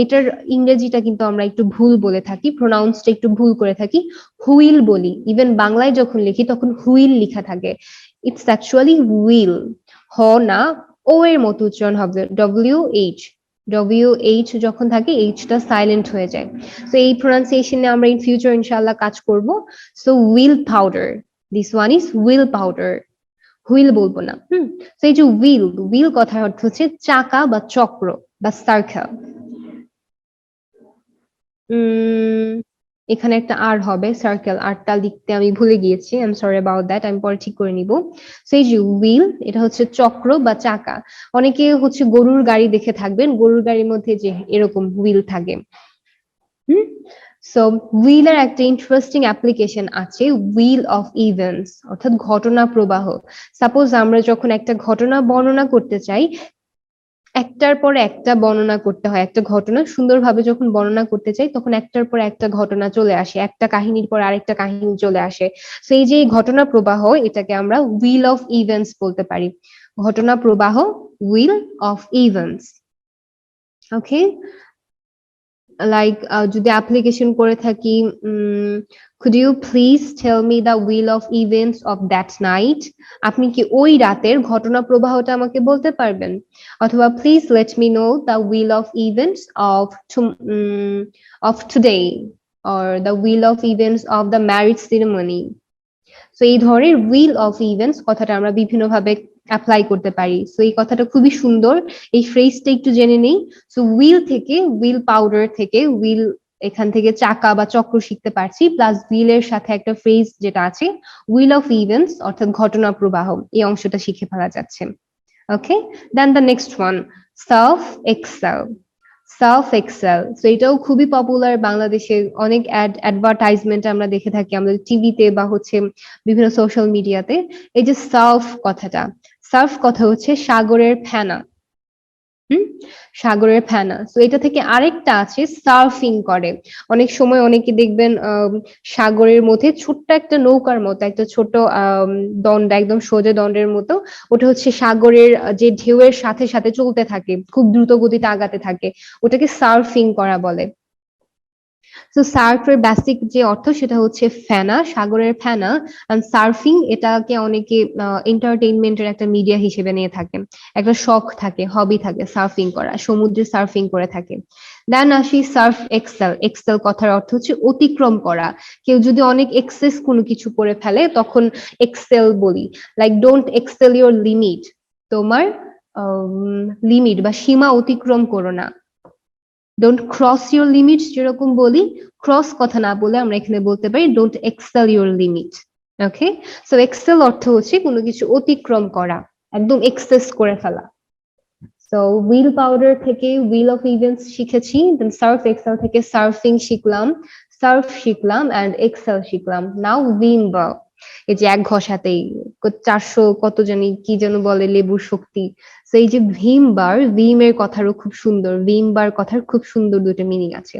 Speaker 1: এটার ইংরেজিটা কিন্তু আমরা একটু ভুল বলে থাকি, প্রোনাউন্সটা একটু ভুল করে থাকি, হুইল বলি। ইভেন বাংলায় যখন লিখি তখন হুইল লেখা থাকে, ইটস অ্যাকচুয়ালি হুইল। হ না, ও এর মতো উচ্চারণ হবে, WH যখন থাকে এইচটা সাইলেন্ট হয়ে যায়। তো এই প্রোনাউন্সিয়েশনে আমরা ইন ফিউচার ইনশাআল্লাহ কাজ করব। So wheel powder, this one is wheel powder, wheel বলবো না। তো এই যে হুইল, হুইল কথার অর্থ হচ্ছে চাকা বা চক্র বা সার্কেল। এখানে একটা আর হবে, সার্কেল, আরটা লিখতে আমি ভুলে গিয়েছি, I am sorry about that, আমি পরে ঠিক করে নিব। সো এই যে হুইল, এটা হচ্ছে চক্র বা চাকা। অনেকে হচ্ছে গরুর গাড়ি দেখে থাকবেন, গরুর গাড়ির মধ্যে যে এরকম হুইল থাকে। সো হুইলের একটা ইন্টারেস্টিং অ্যাপ্লিকেশন আছে, হুইল অফ ইভেন্টস, অর্থাৎ ঘটনা প্রবাহ। সাপোজ আমরা যখন একটা ঘটনা বর্ণনা করতে চাই, একটার পর একটা বর্ণনা করতে হয়, একটা ঘটনা সুন্দরভাবে যখন বর্ণনা করতে চাই তখন একটার পর একটা ঘটনা চলে আসে, একটা কাহিনীর পর আরেকটা কাহিনী চলে আসে। তো এই যে ঘটনা প্রবাহ, এটাকে আমরা হুইল অফ ইভেন্টস বলতে পারি, ঘটনা প্রবাহ, wheel of events. Okay, like যদি অ্যাপ্লিকেশন করে থাকি, could you please tell me the wheel of events of that night? আপনি কি ওই রাতের ঘটনা প্রবাহটা আমাকে বলতে পারবেন? অথবা please let me know the wheel of events of today, or the wheel of events of the marriage ceremony. So এই ধরনের হুইল অফ ইভেন্টস কথাটা আমরা বিভিন্ন ভাবে অ্যাপ্লাই করতে পারি। সো এই কথাটা খুবই সুন্দর, এই ফ্রেজটা একটু জেনে নেই। সো হুইল থেকে, হুইল পাউডার থেকে, হুইল এখান থেকে চাকা বা চক্র শিখতে পারছি, প্লাস হুইলের সাথে একটা ফ্রেজ যেটা আছে, হুইল অফ ইভেন্টস অর্থাৎ ঘটনা প্রবাহ, এই অংশটা শিখে ফেলা যাচ্ছে। Okay, then the next one, surf excel. Surf excel, তো এটাও খুবই পপুলার বাংলাদেশে, অনেক অ্যাডভার্টাইজমেন্ট আমরা দেখে থাকি আমাদের টিভিতে বা হচ্ছে বিভিন্ন সোশ্যাল মিডিয়াতে। এই যে সার্ফ কথাটা, সার্ফ কথা হচ্ছে সাগরের ফেনা। সাগরের ফেনা। তো এটা থেকে আরেকটা আছে সার্ফিং করে। অনেক সময় অনেকে দেখবেন সাগরের মধ্যে ছোট্ট একটা নৌকার মতো একটা ছোট দণ্ড, একদম সোজা দণ্ডের মতো, ওটা হচ্ছে সাগরের যে ঢেউয়ের সাথে সাথে চলতে থাকে, খুব দ্রুত গতিতে আগাতে থাকে, ওটাকে সার্ফিং করা বলে। তো সার্ফের বেসিক যে অর্থ সেটা হচ্ছে ফেনা, সাগরের ফেনা। এন্ড সার্ফিং, এটাকে অনেকে এন্টারটেইনমেন্টের একটা মিডিয়া হিসেবে নিয়ে থাকেন, একটা শখ থাকে, হবি থাকে সার্ফিং করা, সমুদ্রে সার্ফিং করে থাকে। দেন আসি সার্ফ এক্সেল। এক্সেল কথার অর্থ হচ্ছে অতিক্রম করা। কেউ যদি অনেক এক্সেস কোনো কিছু করে ফেলে তখন এক্সেল বলি, like don't excel your limit, তোমার লিমিট বা সীমা অতিক্রম করো না। ডোন্ট ক্রস ইউর লিমিট যেরকম বলি, ক্রস কথা না বলে আমরা এখানে বলতে পারি don't excel your limit. Okay, so excel অর্থ হচ্ছে কোনো কিছু অতিক্রম করা, একদম এক্সেস করে ফেলা। সো হুইল পাউডার থেকে হুইল অফ ইভেন্টস শিখেছি, দেন সার্ফ এক্সেল থেকে সার্ফিং শিখলাম, সার্ফ শিখলাম অ্যান্ড এক্সেল শিখলাম। নাও ভিম বার, এই যে এক ঘষাতেই 400 কত জানি কি যেন বলে লেবুর শক্তি। তো এই যে ভীম বার, ভীমের কথারও খুব সুন্দর, ভীম বার কথার খুব সুন্দর দুটো মিনিং আছে।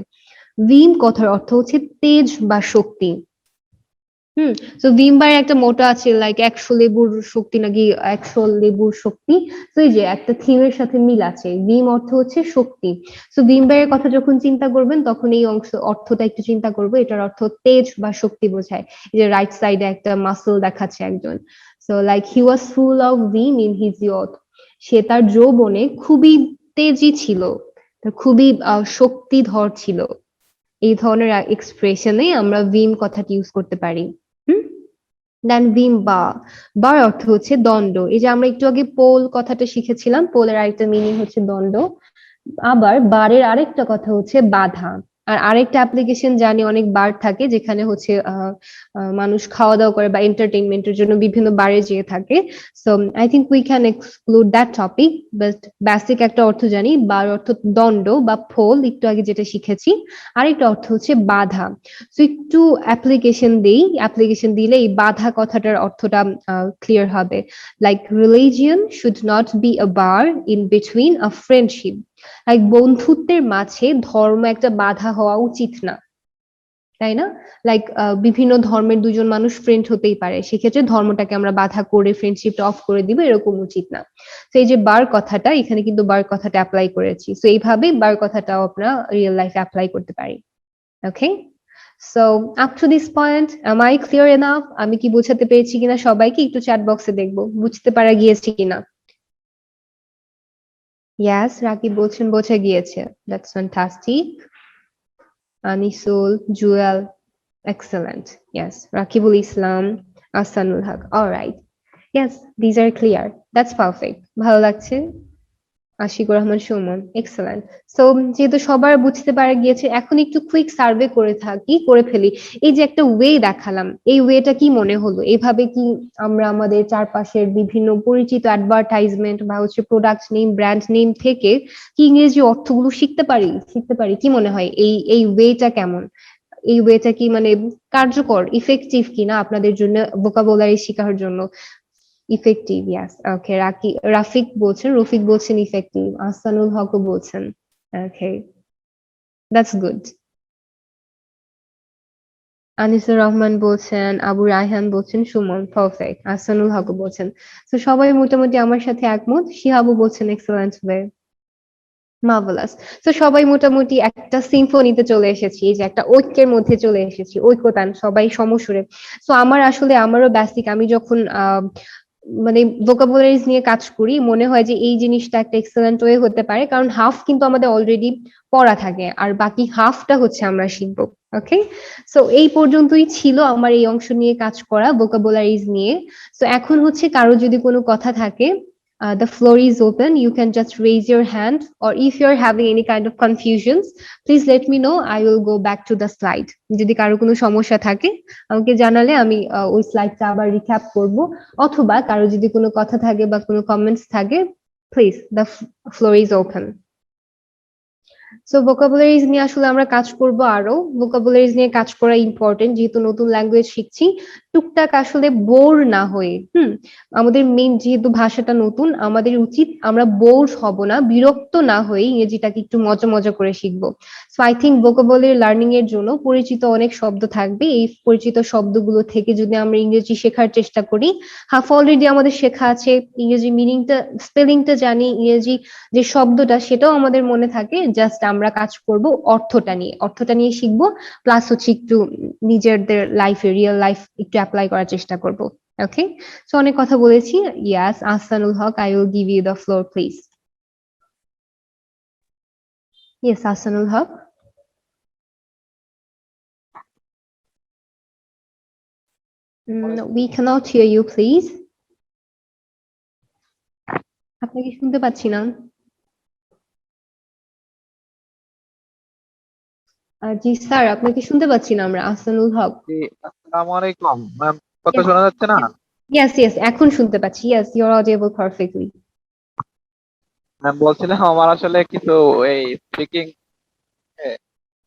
Speaker 1: ভিম কথার অর্থ হচ্ছে তেজ বা শক্তি। তো ভিমবারের একটা মোটো আছে লাইক 100 লেবুর শক্তি নাকি 100 লেবুর শক্তি। তো এই যে একটা থিমের সাথে মিল আছে, ভিম অর্থ হচ্ছে শক্তি। তো ভিমবারের কথা যখন চিন্তা করবেন তখন এই অর্থটা একটু চিন্তা করবো, এটার অর্থ তেজ বা শক্তি বোঝায়। এই যে রাইট সাইডে একটা মাসল দেখাচ্ছে একজন। So like he was full of vim in his youth, সে তার যৌবনে খুবই তেজি ছিল, খুবই শক্তিধর ছিল। এই ধরনের এক্সপ্রেশনে আমরা ভিম কথাটি ইউজ করতে পারি। দেন ভিম বার অর্থ হচ্ছে দণ্ড। এই যে আমরা একটু আগে পোল কথাটা শিখেছিলাম, পোলের আরেকটা মিনিং হচ্ছে দণ্ড। আবার বারের আরেকটা কথা হচ্ছে বাধা। আর আরেকটা অ্যাপ্লিকেশন জানি অনেক বার থাকে যেখানে হচ্ছে মানুষ খাওয়া দাওয়া করে বা এন্টারটেইনমেন্টের জন্য বিভিন্ন বারে যেয়ে থাকে। So I think we can exclude that topic, but basic একটা অর্থ জানি, বার অর্থ দণ্ড বা ফোল, একটু আগে যেটা শিখেছি। আরেকটা অর্থ হচ্ছে বাধা। সো একটু অ্যাপ্লিকেশন দিলে এই বাধা কথাটার অর্থটা ক্লিয়ার হবে। Like religion should not be a bar in between a friendship. Like বন্ধুত্বের মাঝে ধর্ম একটা বাধা হওয়া উচিত না, তাই না? লাইক বিভিন্ন ধর্মের দুজন মানুষ ফ্রেন্ড হতেই পারে, সেক্ষেত্রে ধর্মটাকে আমরা বাধা করে ফ্রেন্ডশিপটা অফ করে দিব এরকম উচিত না। তো এই যে বার কথাটা, এখানে কিন্তু বার কথাটা অ্যাপ্লাই করেছি। তো এইভাবে বার কথাটাও আমরা রিয়েল লাইফে অ্যাপ্লাই করতে পারি। Okay, so up to this point am I clear enough? আমি কি বোঝাতে পেরেছি কিনা সবাইকে একটু চ্যাট বক্সে দেখবো বুঝতে পারা গিয়েছে কিনা। ইয়াস, রাকিব বলছেন বোঝা গিয়েছে, that's fantastic. Anisul, Jewel, excellent. Yes, Rakibul Islam, Ahsanul Haque, alright. Yes, these are clear, that's perfect, ভালো লাগছে। আশিকুর রহমান সুমন, এক্সেলেন্ট। সো যেহেতু সবার বুঝতে পারা গিয়েছে, এখন একটু কুইক সার্ভে করে ফেলি। এই যে একটা ওয়ে দেখালাম, এই ওয়েটা কি মনে হলো? এভাবে কি আমরা আমাদের চারপাশের বিভিন্ন পরিচিত অ্যাডভার্টাইজমেন্ট বা হচ্ছে প্রোডাক্ট নেম, ব্র্যান্ড নেম থেকে কি ইংরেজি অর্থগুলো শিখতে পারি? কি মনে হয় এই ওয়েটা কেমন? এই ওয়েটা কি মানে কার্যকর, ইফেক্টিভ কিনা আপনাদের জন্য ভোকাবুলারি শেখার জন্য? ইফেক্টিভ, ইয়াস। ওকে, রফিক বলছেন ইফেক্টিভ, আহসানুল হকও বলছেন। ওকে, দ্যাটস গুড। আনিসুর রহমান বলছেন, আবু রায়হান বলছেন, সুমন পারফেক্ট, আহসানুল হকও বলছেন। তো সবাই মোটামুটি আমার সাথে একমত। শিহাবও বলছেন এক্সেলেন্ট ওয়ে, মার্ভেলাস। তো সবাই মোটামুটি একটা সিম্ফনিতে চলে এসেছি, এই যে একটা ঐক্যের মধ্যে চলে এসেছি, ঐক্যতান, সবাই সমসুরে। তো আমারও বেসিক, আমি যখন মানে ভোকাবুলারিজ নিয়ে কাজ করি, মনে হয় যে এই জিনিসটা একটা এক্সেলেন্ট ওয়ে হতে পারে, কারণ হাফ কিন্তু আমাদের অলরেডি পড়া থাকে আর বাকি হাফটা হচ্ছে আমরা শিখবো। ওকে, সো এই পর্যন্তই ছিল আমার এই অংশ নিয়ে কাজ করা, ভোকাবুলারিজ নিয়ে। তো এখন হচ্ছে কারো যদি কোনো কথা থাকে, the floor is open. You can just raise your hand, or if you're having any kind of confusions, please let me know. I will go back to the slide. যদি কারো কোনো সমস্যা থাকে আমাকে জানালে আমি ওই স্লাইডটা আবার রিক্যাপ করব, অথবা কারো যদি কোনো কথা থাকে বা কোনো কমেন্টস থাকে, please, the floor is open. So vocabularies নিয়ে আসলে আমরা কাজ করব আরো। ভোকাবুলারিজ নিয়ে কাজ করা ইম্পর্টেন্ট, যেহেতু নতুন ল্যাঙ্গুয়েজ শিখছি, টুকটাক আসলে বোর না হয়ে। আমাদের মেইন যেহেতু ভাষাটা নতুন, আমাদের উচিত আমরা বোর হব না, বিরক্ত না হয়ে ইংরেজিটাকে একটু মজা মজা করে শিখবো। So I think vocabulary learning এর জন্য পরিচিত অনেক শব্দ থাকবে, এই পরিচিত শব্দগুলো থেকে যদি আমরা ইংরেজি শেখার চেষ্টা করি, হাফ অলরেডি আমাদের শেখা আছে, ইংরেজি মিনিংটা, স্পেলিংটা জানি, ইংরেজি যে শব্দটা সেটাও আমাদের মনে থাকে, জাস্ট আমরা কাজ করব অর্থটা নিয়ে শিখবো, প্লাস হচ্ছে একটু নিজেদের লাইফে, রিয়েল লাইফ একটু অ্যাপ্লাই করার চেষ্টা করব। ওকে, সো অনেক কথা বলেছি। Yes, Ahsanul Haque, I will give you the floor please. Yes, Ahsanul Haque. We cannot hear you, please. আপনাকে শুনতে পাচ্ছি না। জি স্যার, আপনাকে শুনতে পাচ্ছি না আমরা, আহসানুল হক।
Speaker 5: জি, আসসালামু আলাইকুম ম্যাম, কথা শোনা যাচ্ছে না?
Speaker 1: ইয়েস ইয়েস, এখন শুনতে পাচ্ছি। Yes, you are audible perfectly.
Speaker 5: Ma'am বলছিলাম আমার আসলে কিছু এই স্পিকিং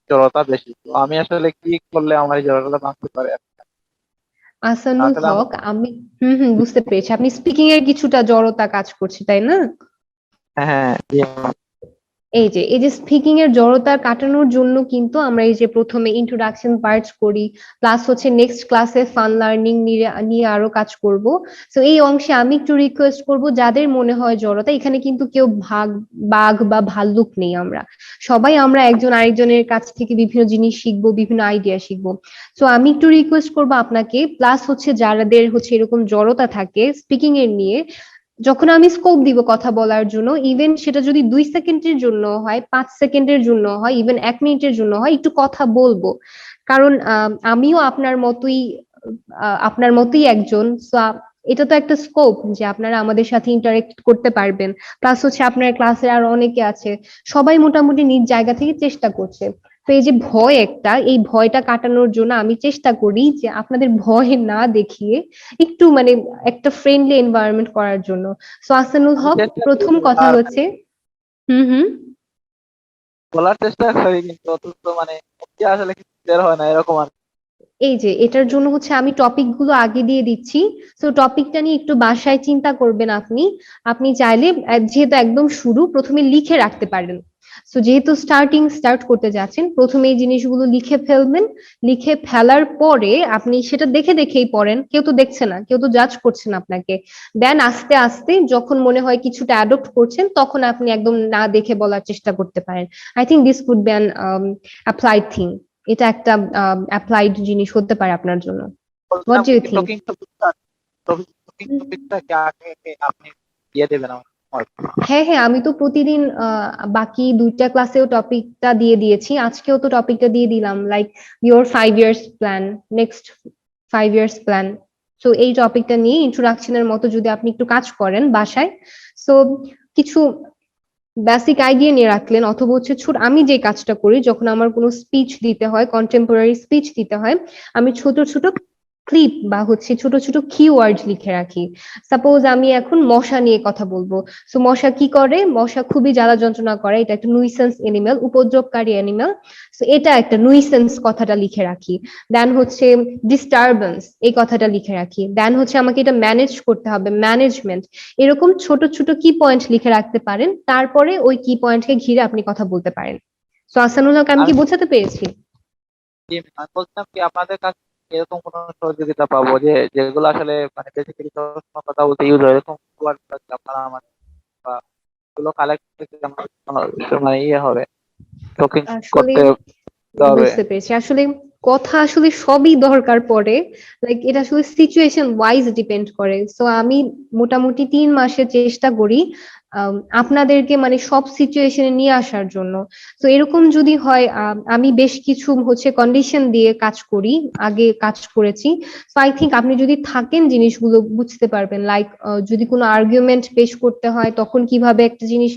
Speaker 5: জড়তা বেশি, তো আমি আসলে কি করলে আমার এই জড়তাটা ভাঙতে পারে?
Speaker 1: আহসানুল
Speaker 5: আসলে
Speaker 1: হক, আমি বুঝতে পেরেছি, আপনি স্পিকিং এর কিছুটা জড়তা কাজ করছে, তাই না?
Speaker 5: হ্যাঁ হ্যাঁ, জি,
Speaker 1: এই যে স্পিকিং এর জড়তা কাটানোর জন্য কিন্তু আমরা এই যে প্রথমে ইন্ট্রোডাকশন পার্টস করি, প্লাস হচ্ছে নেক্সট ক্লাসে ফান লার্নিং নিয়ে আরো কাজ করব। তো এই অংশে আমি একটু রিকোয়েস্ট করব, যাদের মনে হয় জড়তা, এখানে কিন্তু কেউ বাঘ বা ভাল্লুক নেই, আমরা একজন আরেকজনের কাছ থেকে বিভিন্ন জিনিস শিখবো, বিভিন্ন আইডিয়া শিখবো। তো আমি একটু রিকোয়েস্ট করবো আপনাকে, প্লাস হচ্ছে যাদের হচ্ছে এরকম জড়তা থাকে স্পিকিং এর নিয়ে, যখন আমি স্কোপ দিব কথা বলার জন্য, ইভেন সেটা যদি 2 সেকেন্ডের জন্য হয়, 5 সেকেন্ডের জন্য হয়, ইভেন 1 মিনিটের জন্য হয়, একটু কথা বলবো। কারণ আমিও আপনার মতোই একজন। So, এটা তো একটা স্কোপ যে আপনারা আমাদের সাথে ইন্টারেক্ট করতে পারবেন। প্লাস হচ্ছে আপনার ক্লাসে আর অনেকে আছে, সবাই মোটামুটি নিজ জায়গা থেকে চেষ্টা করছে। তো এই যে এই ভয়টা কাটানোর জন্য আমি চেষ্টা করি যে আপনাদের ভয় না দেখিয়ে একটু মানে একটা ফ্রেন্ডলি এনভায়রনমেন্ট করার জন্য। সো আহসানুল
Speaker 5: আমি
Speaker 1: হক,
Speaker 5: চেষ্টা করি
Speaker 1: প্রথম কথা
Speaker 5: আর
Speaker 1: হচ্ছে। হুম।
Speaker 5: বলার চেষ্টা করি, কিন্তু অথচ মানে মুখে আসলে কিছু বের হয় না এরকম আর কি।
Speaker 1: এই যে এটার জন্য হচ্ছে আমি টপিক গুলো আগে দিয়ে দিচ্ছি। তো টপিকটা নিয়ে একটু বাসায় চিন্তা করবেন আপনি। আপনি চাইলে যেহেতু একদম শুরু, প্রথমে লিখে রাখতে পারেন। তো যেহেতু স্টার্ট করতে যাচ্ছেন, প্রথমে এই জিনিসগুলো লিখে ফেলবেন। লিখে ফেলার পরে আপনি সেটা দেখে দেখেই পড়েন, কেউ তো দেখছে না, কেউ তো জাজ করছে না আপনাকে। দেন আস্তে আস্তে যখন মনে হয় কিছুটা অ্যাডপ্ট করছেন, তখন আপনি একদম না দেখে বলার চেষ্টা করতে পারেন। I think this could be an applied thing. এটা একটা অ্যাপ্লাইড জিনিস হতে পারে আপনার জন্য। হোয়াট
Speaker 5: বলছিলাম
Speaker 1: ডু ইউ
Speaker 5: কি
Speaker 1: থিঙ্ক?
Speaker 5: টকিং টপিকটা কি আগে আপনি দিয়ে দেবেন আমাকে?
Speaker 1: হ্যাঁ, আমি তো প্রতিদিন বাকি 2টা ক্লাসেও টপিকটা দিয়ে দিয়েছি, আজকেও তো টপিকটা দিয়ে দিলাম, like your 5 years plan, next 5 years plan. তো এই টপিকটা নিয়ে ইন্ট্রোডাকশনের মতো যদি আপনি একটু কাজ করেন বাসায়, সো কিছু বেসিক আইডিয়া নিয়ে রাখলেন, অথবা হচ্ছে আমি যে কাজটা করি, যখন আমার কোনো স্পিচ দিতে হয়, কন্টেম্পোরারি স্পিচ দিতে হয়, আমি ছোট ছোট ক্লিপ বা হচ্ছে ছোট ছোট কিওয়ার্ড লিখে রাখি। সাপোজ আমি এখন মশা নিয়ে কথা বলবো। সো মশা কি করে? মশা খুবই জ্বালা যন্ত্রণা করে, এটা একটা নুইসেন্স এনিম্যাল, উপদ্রবকারী অ্যানিমাল। সো এটা একটা নুইসেন্স কথাটা লিখে রাখি। দেন হচ্ছে ডিস্টারবেন্স, এই কথাটা লিখে রাখি। দেন হচ্ছে আমাকে এটা ম্যানেজ করতে হবে, ম্যানেজমেন্ট। এরকম ছোট ছোট কি পয়েন্ট লিখে রাখতে পারেন, তারপরে ওই কি পয়েন্টকে ঘিরে আপনি কথা বলতে পারেন। সো আসানুল হক, আমি কি
Speaker 5: আমি
Speaker 1: বোঝাতে পেরেছি?
Speaker 5: আমি বলছিলাম কি আপনাদের কাছে এরকম কোনো সহযোগিতা পাবো যে যেগুলো আসলে মানে বেসিক্যালি সবসময় কথা বলতে ইউজ হয়, এরকম word আছে আপনারা আমার বা এগুলো কালেক্ট থেকে আমার মানে ইয়ে হবে, টকিং
Speaker 1: আসলে
Speaker 5: করতে হবে।
Speaker 1: বুঝতে পেরেছি। আসলে কথা আসলে সবই দরকার পড়ে, লাইক এটা আসলে সিচুয়েশন ওয়াইজ ডিপেন্ড করে। সো আমি মোটামুটি 3 মাসে চেষ্টা করি আপনাদেরকে মানে সব সিচুয়েশনে নিয়ে আসার জন্য। তো এরকম যদি হয়, আমি বেশ কিছু হচ্ছে কন্ডিশন দিয়ে কাজ করি, আগে কাজ করেছি। তো আই থিঙ্ক আপনি যদি থাকেন জিনিসগুলো বুঝতে পারবেন, লাইক যদি কোনো আর্গুমেন্ট পেশ করতে হয়, তখন কিভাবে একটা জিনিস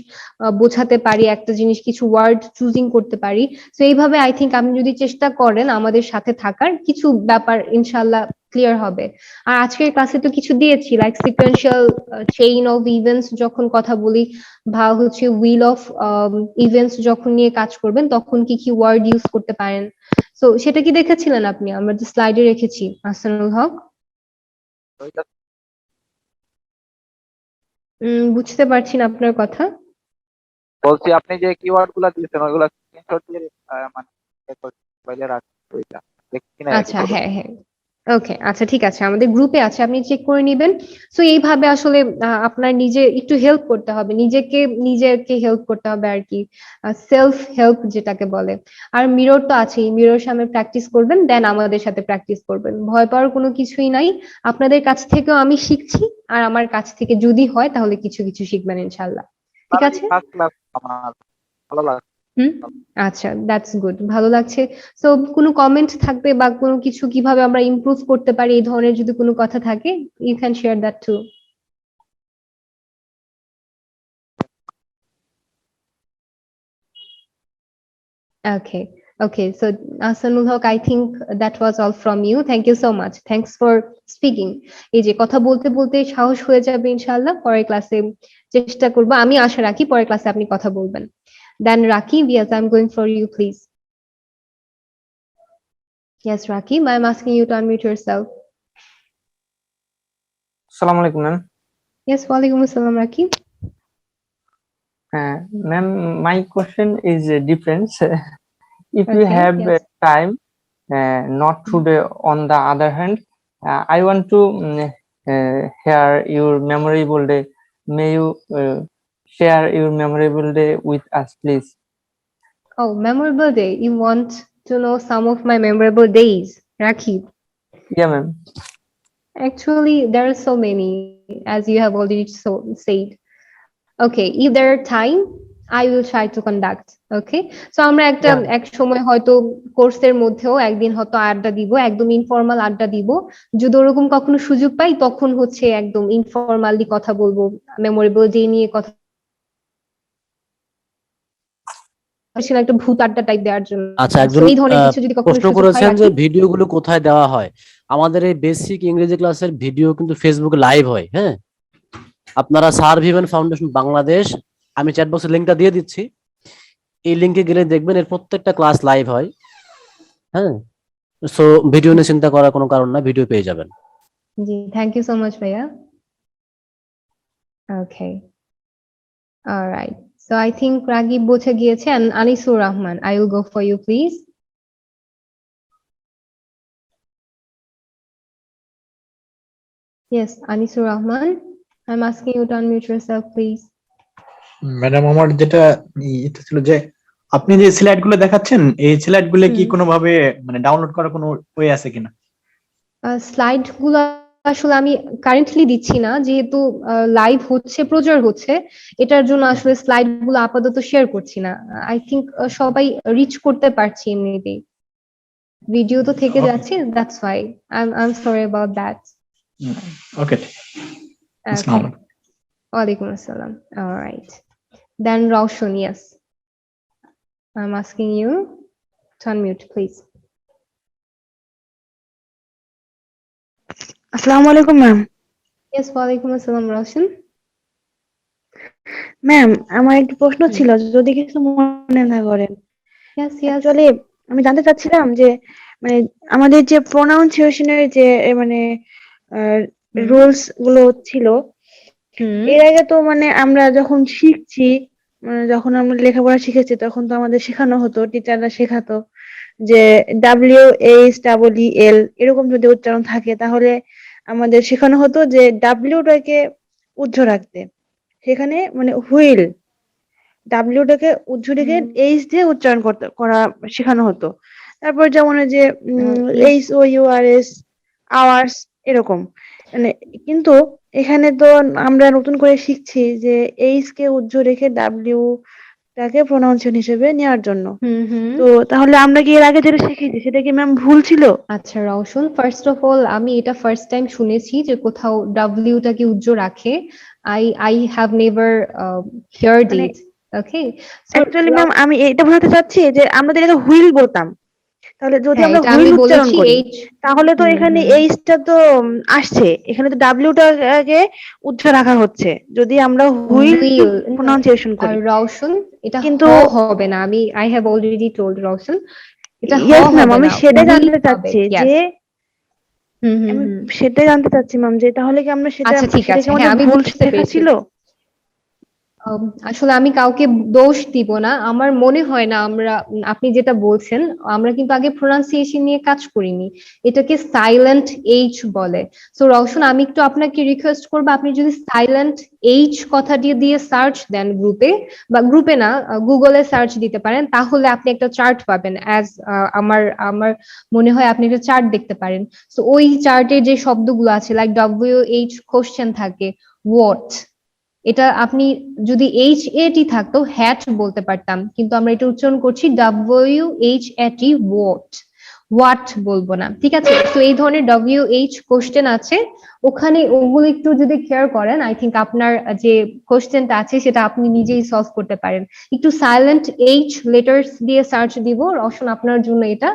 Speaker 1: বোঝাতে পারি, একটা জিনিস কিছু ওয়ার্ড চুজিং করতে পারি। তো এইভাবে আই থিঙ্ক আপনি যদি চেষ্টা করেন আমাদের সাথে থাকার, কিছু ব্যাপার ইনশাল্লাহ ক্লিয়ার হবে। আর আজকের ক্লাসে তো কিছু দিয়েছি, like sequential chain of events যখন কথা বলি, বা হচ্ছে হুইল অফ ইভেন্টস যখন নিয়ে কাজ করবেন, তখন কি কি ওয়ার্ড ইউজ করতে পারেন। তো সেটা কি দেখেছিলেন আপনি? আমরা যে স্লাইডে রেখেছি, আহসানুল হক।
Speaker 5: ওইটা
Speaker 1: বুঝতে পারছি না আপনার কথা।
Speaker 5: বলছি, আপনি যে কিওয়ার্ড গুলা দিয়েছেন ওইগুলা স্ক্রিনশট দিয়ে মানে মোবাইলে রাখেন, ওইটা দেখছি না আর কি
Speaker 1: আচ্ছা,
Speaker 5: পুরো।
Speaker 1: হ্যাঁ। ওকে, আচ্ছা, ঠিক আছে, আমাদের গ্রুপে আছে, আপনি চেক করে নিবেন। সো এইভাবে আসলে আপনার নিজে একটু হেল্প করতে হবে, নিজেকে হেল্প করতে হবে আর কি, সেলফ হেল্প যেটাকে বলে। আর মিরর তো আছেই, মিরর সামনে প্র্যাকটিস করবেন, দেন আমাদের সাথে প্র্যাকটিস করবেন। ভয় পাওয়ার কোনো কিছুই নাই। আপনাদের কাছ থেকেও আমি শিখছি, আর আমার কাছ থেকে যদি হয় তাহলে কিছু কিছু শিখবেন ইনশাল্লাহ। ঠিক
Speaker 5: তাহলে
Speaker 1: আছে।
Speaker 5: ফার্স্ট ক্লাস আমার ভালো লাগছে।
Speaker 1: হুম। আচ্ছা, দ্যাটস গুড, ভালো লাগছে। সো কোনো কমেন্ট থাকবে বা কোনো কিছু কিভাবে আমরা ইমপ্রুভ করতে পারি, এই ধরনের যদি কোনো কথা থাকে, you can share that too. Okay. Okay. So, Ahsanul Haq, I think that was all from you. Thank you so much. Thanks for speaking. এই যে কথা বলতে বলতে সাহস হয়ে যাবে ইনশাআল্লাহ, পরের ক্লাসে চেষ্টা করব, আমি আশা রাখি পরের ক্লাসে আপনি কথা বলবেন। Then Rakib, yes, I'm going for you, please. Yes, Rakib, I'm asking you to unmute yourself.
Speaker 3: আসসালামু আলাইকুম ma'am.
Speaker 1: Yes, walaikum assalam, Rakib.
Speaker 3: Ma'am, my question is different. If you
Speaker 1: Okay,
Speaker 3: have
Speaker 1: yes.
Speaker 3: time, not today. On the other hand, I want to hear your memorable day. May you share your memorable day with us, please?
Speaker 1: Oh, memorable day. You want to know some of my memorable days, Rakib?
Speaker 3: Yeah, ma'am.
Speaker 1: Actually, there are so many, as you have already said. Okay, if there are time, I will try to conduct. Okay, so আমরা
Speaker 3: Yeah.
Speaker 1: এক সময় হয়তো কোর্সের মধ্যেও একদিন হয়তো আড্ডা দিব, একদম ইনফর্মাল আড্ডা দিব। যদি ওরকম কখনো সুযোগ পাই তখন হচ্ছে একদম ইনফর্মালি কথা বলবো, মেমোরেবল ডে নিয়ে কথা, একটা ভূত আড্ডা টাইপ দেওয়ার জন্য।
Speaker 6: আচ্ছা,
Speaker 1: So
Speaker 6: একজন
Speaker 1: এই ধরনের কিছু যদি কখনো
Speaker 6: প্রশ্ন
Speaker 1: সুযোগ পাই
Speaker 6: করেছেন যে
Speaker 1: রাখি।
Speaker 6: ভিডিওগুলো কোথায় দেওয়া হয়। আমাদের এই বেসিক ইংরেজি ক্লাসের ভিডিও কিন্তু ফেসবুকে লাইভ হয়। হ্যাঁ, আপনারা স্যার ভিভেন ফাউন্ডেশন বাংলাদেশ, আমি চ্যাট বক্সে লিংকটা দিয়ে দিচ্ছি, এই লিংকে গেলে দেখবেন এর প্রত্যেকটা ক্লাস লাইভ হয়। হ্যাঁ, সো ভিডিও নিয়ে চিন্তা করার কোনো কারণ না, ভিডিও পেয়ে যাবেন।
Speaker 1: জি, থ্যাংক ইউ সো মাচ ভাইয়া। Okay. All right. So I think Ragib বুঝে গিয়েছে, and Anisur Rahman, I will go for you, please. Yes, Anisur Rahman, I'm asking you to unmute yourself, please.
Speaker 7: Madam, আমার যেটা এটা ছিল যে আপনি যে স্লাইড গুলো দেখাচ্ছেন, এই স্লাইড গুলো কি কোনোভাবে মানে ডাউনলোড করার কোনো ওয়ে আছে কিনা?
Speaker 1: স্লাইড গুলো আসলে আমি কারেন্টলি দিচ্ছি না, যেহেতু লাইভ হচ্ছে, প্রচার হচ্ছে, এটার জন্য আসলে স্লাইড গুলো আপাতত শেয়ার করছি না। আই থিংক সবাই রিচ করতে পারছি এমনিতেই, ভিডিও তো থেকে যাচ্ছে, that's why I am sorry about that.
Speaker 7: Okay, আসসালামু আলাইকুম।
Speaker 1: ওয়ালাইকুম আসসালাম। Alright, then Rowshan, yes, I'm asking you to unmute, please.
Speaker 8: আসসালামু আলাইকুম ম্যাম।
Speaker 1: Yes, ওয়ালাইকুম আসসালাম রওশন।
Speaker 8: ম্যাম, আমার একটা প্রশ্ন ছিল, যদি কিছু মনে না করেন।
Speaker 1: Yes, yes.
Speaker 8: অ্যাকচুয়ালি আমি জানতে চাচ্ছিলাম যে মানে আমাদের যে প্রোনাউন্সিয়েশনের যে মানে রুলস গুলো ছিল, এর আগে তো মানে আমরা যখন শিখছি, যখন আমরা লেখাপড়া শিখেছি, তখন তো আমাদের শেখানো হতো, টিচাররা শেখাতো যে WHEEL এরকম যদি উচ্চারণ থাকে, তাহলে আমাদের শেখানো হতো যে ডাব্লিউটাকে উজ্জ্ব রাখতে, সেখানে মানে হুইল, ডাব্লিউটাকে উজ্জ্ব রেখে এইচ দিয়ে উচ্চারণ করা শেখানো হতো। তারপর যেমন যে HOURS, আওয়ার্স, এরকম মানে। কিন্তু এখানে তো আমরা নতুন করে শিখছি যে এইচ কে উজ্জ্ব রেখে ডাব্লিউ টাকে প্রোনাউন্সিয়েশন হিসেবে নেওয়ার জন্য। তো তাহলে আমরা কি এর আগে যেটা শিখেছি সেটা কি ম্যাম ভুল ছিল?
Speaker 1: আচ্ছা রওশন, ফার্স্ট অফ অল আমি এটা ফার্স্ট টাইম শুনেছি যে কোথাও ডাব্লিউটাকে উজ্জ্ব রাখে। I have never heard
Speaker 8: মানে
Speaker 1: it. Okay, so
Speaker 8: actually ma'am আমি এটা বোঝাতে চাচ্ছি যে আমরা যেটাকে হুইল বলতাম, তাহলে যদি আমরা
Speaker 1: এটা
Speaker 8: হুইল
Speaker 1: আমি
Speaker 8: উচ্চারণ
Speaker 1: বলেছি
Speaker 8: করি,
Speaker 1: H।
Speaker 8: তাহলে তো এখানে এইচটা তো আসছে, এখানে তো ডাব্লিউটাকে উজ্জ্ব রাখা হচ্ছে যদি আমরা হুইল
Speaker 1: হুইল
Speaker 8: প্রোনাউন্সিয়েশন
Speaker 1: আর
Speaker 8: করি।
Speaker 1: রওশন, এটা
Speaker 8: কিন্তু
Speaker 1: হবে না। I have already told Rowshan, এটা
Speaker 8: ইয়েস ম্যাম,
Speaker 1: হবে
Speaker 8: আমি
Speaker 1: না,
Speaker 8: সেটাই
Speaker 1: উইল
Speaker 8: জানতে
Speaker 1: হবে।
Speaker 8: চাচ্ছি
Speaker 1: Yes.
Speaker 8: যে আমি সেটাই জানতে চাচ্ছি ম্যাম, যে তাহলে কি আমরা
Speaker 1: আচ্ছা ঠিক
Speaker 8: সেটা
Speaker 1: আছে,
Speaker 8: কি আমাদের
Speaker 1: হ্যাঁ আমি
Speaker 8: ভুল
Speaker 1: বুঝতে
Speaker 8: শেখা
Speaker 1: পেরেছি।
Speaker 8: ছিল?
Speaker 1: আসলে আমি কাউকে দোষ দিব না, আমার মনে হয় না আপনি যেটা বলছেন, আমরা কিন্তু আগে প্রোনাউন্সিয়েশন নিয়ে কাজ করিনি, এটাকে সাইলেন্ট এইচ বলে। সো রওশন, আমি একটু আপনাকে রিকোয়েস্ট করবো, আপনি যদি সাইলেন্ট এইচ কথাটি দিয়ে সার্চ দেন গ্রুপে, বা গ্রুপে না, গুগলে সার্চ দিতে পারেন, তাহলে আপনি একটা চার্ট পাবেন। অ্যাজ আমার মনে হয় আপনি একটা চার্ট দেখতে পারেন। সো ওই চার্টে যে শব্দগুলো আছে, লাইক WH কোশ্চেন থাকে, হোয়াট, এটা আপনি যদি HAT থাকতো হ্যাট বলতে পারতাম, কিন্তু আমরা এটা উচ্চারণ করছি WHAT, হোয়াট বলবো না, ঠিক আছে? তো এই ধরনের WH কোশ্চেন আছে, ওখানে ওগুলো একটু যদি কেয়ার করেন, আই থিঙ্ক আপনার যে কোশ্চেনটা আছে সেটা আপনি নিজেই সলভ করতে পারেন। একটু সাইলেন্ট এইচ লেটার্স দিয়ে সার্চ দিব রওশন আপনার জন্য এটা,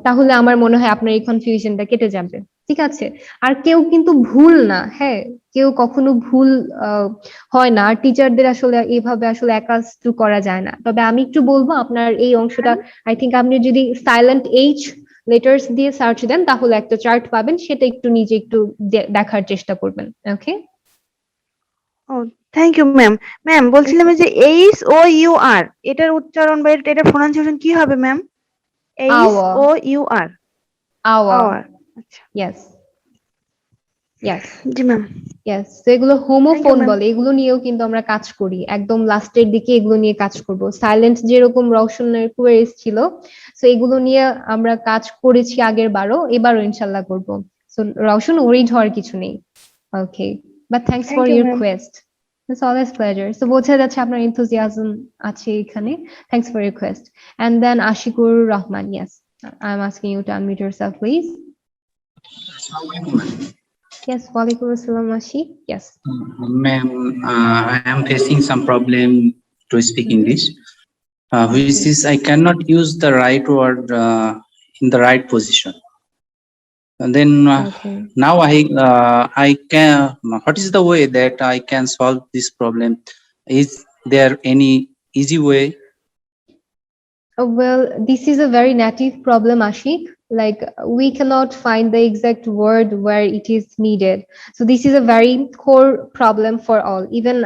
Speaker 1: তাহলে আমার মনে হয় আপনার এই কনফিউশনটা কেটে যাবে, ঠিক আছে? আর কেউ কিন্তু ভুল না, হ্যাঁ, কেউ কখনো ভুল হয় না, টিচারদের আসলে এইভাবে আসলে একাস্ট করা যায় না। তবে আমি একটু বলবো, আপনার এই অংশটা আই থিঙ্ক আপনি যদি সাইলেন্ট এইচ লেটার্স দিয়ে সার্চ দেন, তাহলে একটা চার্ট পাবেন, সেটা একটু নিজে একটু দেখার চেষ্টা করবেন। ওকে,
Speaker 8: ও থ্যাংক ইউ ম্যাম। ম্যাম বলছিলাম এই যে HOUR এটার উচ্চারণ বা এটার প্রনাউন্সিয়েশন কি হবে ma'am?
Speaker 1: Hour,
Speaker 8: HOUR
Speaker 1: hour.
Speaker 8: Hour. আচ্ছা
Speaker 1: Yes, yes.
Speaker 8: জি ম্যাম।
Speaker 1: ইয়েস, তো এগুলো
Speaker 8: থ্যাংক ইউ
Speaker 1: হোমোফোন
Speaker 8: ম্যাম।
Speaker 1: বলে, এগুলো নিয়েও কিন্তু আমরা কাজ করি, একদম লাস্টের দিকে এগুলো নিয়ে কাজ করব। সাইলেন্ট যেরকম রওশনের কোয়েরিজ ছিল, সো এগুলো নিয়ে আমরা কাজ করেছি আগের বারও, এবারও ইনশাল্লাহ করব। সো রওশন ওরিড হওয়ার কিছু নেই। Okay, but thanks
Speaker 8: thank
Speaker 1: for
Speaker 8: you
Speaker 1: your
Speaker 8: ma'am.
Speaker 1: Quest. It's always pleasure. So বোঝা যাচ্ছে আপনার এনথুজিয়াজম আছে এখানে। Thanks for your quest. And then Ashikur Rahman, yes, I am asking you to unmute yourself please. Yes, walaikum assalam, Ashik. Yes.
Speaker 9: Ma'am, I am facing some problem to speak English, which
Speaker 1: Okay.
Speaker 9: is I cannot use the right word in the right position. And then
Speaker 1: Okay.
Speaker 9: now I can. What is the way that I can solve this problem? Is there any easy way?
Speaker 1: Well, this is a very native problem, Ashik. Like, we cannot find the exact word where it is needed. So this is a very core problem for all. Even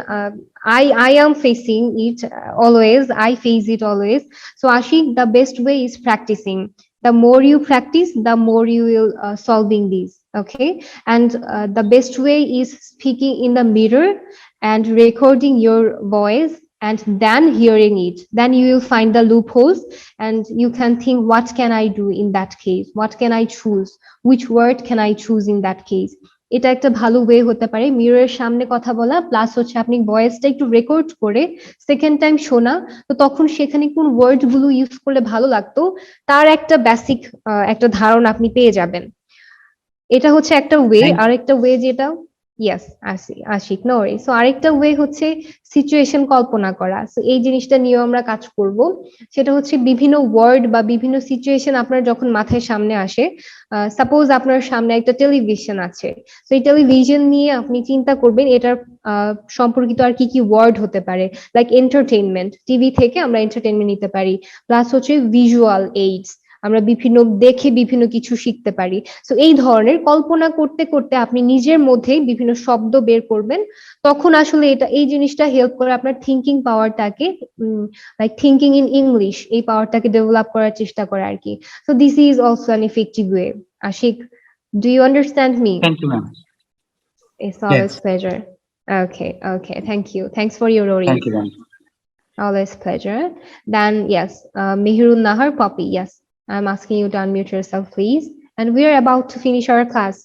Speaker 1: I am facing it always. I face it always. So Ashik, the best way is practicing. The more you practice, the more you will solving these. Okay, and the best way is speaking in the mirror and recording your voice and then hearing it. Then you will find the loopholes and you can think, what can I do in that case? What can I choose? Which word can I choose in that case? এটা একটা ভালো way হতে পারে, মিররের সামনে কথা বলা plus হচ্ছে আপনি ভয়েসটা একটু রেকর্ড করে সেকেন্ড টাইম শোনা। তো তখন সেখানে কোন ওয়ার্ড গুলো ইউজ করলে ভালো লাগতো তার একটা বেসিক একটা ধারণা আপনি পেয়ে যাবেন। এটা হচ্ছে একটা ওয়ে।
Speaker 9: Thank
Speaker 1: আরেকটা ওয়ে যেটা, yes Ashik, no worry. So আরেকটা ওয়ে হচ্ছে সিচুয়েশন কল্পনা করা। সো এই জিনিসটা নিয়েও আমরা কাজ করব। সেটা হচ্ছে বিভিন্ন ওয়ার্ড বা বিভিন্ন সিচুয়েশন আপনার যখন মাথায় সামনে আসে, সাপোজ আপনার সামনে একটা টেলিভিশন আছে, তো এই টেলিভিশন নিয়ে আপনি চিন্তা করবেন এটার সম্পর্কিত আর কি কি ওয়ার্ড হতে পারে। লাইক এন্টারটেইনমেন্ট, টিভি থেকে আমরা এন্টারটেইনমেন্ট নিতে পারি, প্লাস হচ্ছে ভিজুয়াল এইডস, আমরা বিভিন্ন দেখে বিভিন্ন কিছু শিখতে পারি। সো এই ধরনের কল্পনা করতে করতে আপনি নিজের মধ্যেই বিভিন্ন শব্দ বের করবেন। তখন আসলে এটা এই জিনিসটা হেল্প করে আপনার থিঙ্কিং পাওয়ারটাকে, লাইক থিঙ্কিং ইন ইংলিশ, এই পাওয়ারটাকে ডেভেলপ করার চেষ্টা করে আর কি। So this is also an effective way. Ashik, do you understand me?
Speaker 9: you, ma'am.
Speaker 1: It's always
Speaker 9: Yes,
Speaker 1: pleasure. Okay, okay, thank you. Thanks for your
Speaker 9: thank
Speaker 1: worries.
Speaker 9: you, ma'am.
Speaker 1: Always pleasure. Then yes, Mihirun Nahar Poppy, yes. I'm asking you to unmute yourself, please. And we're about to finish our class.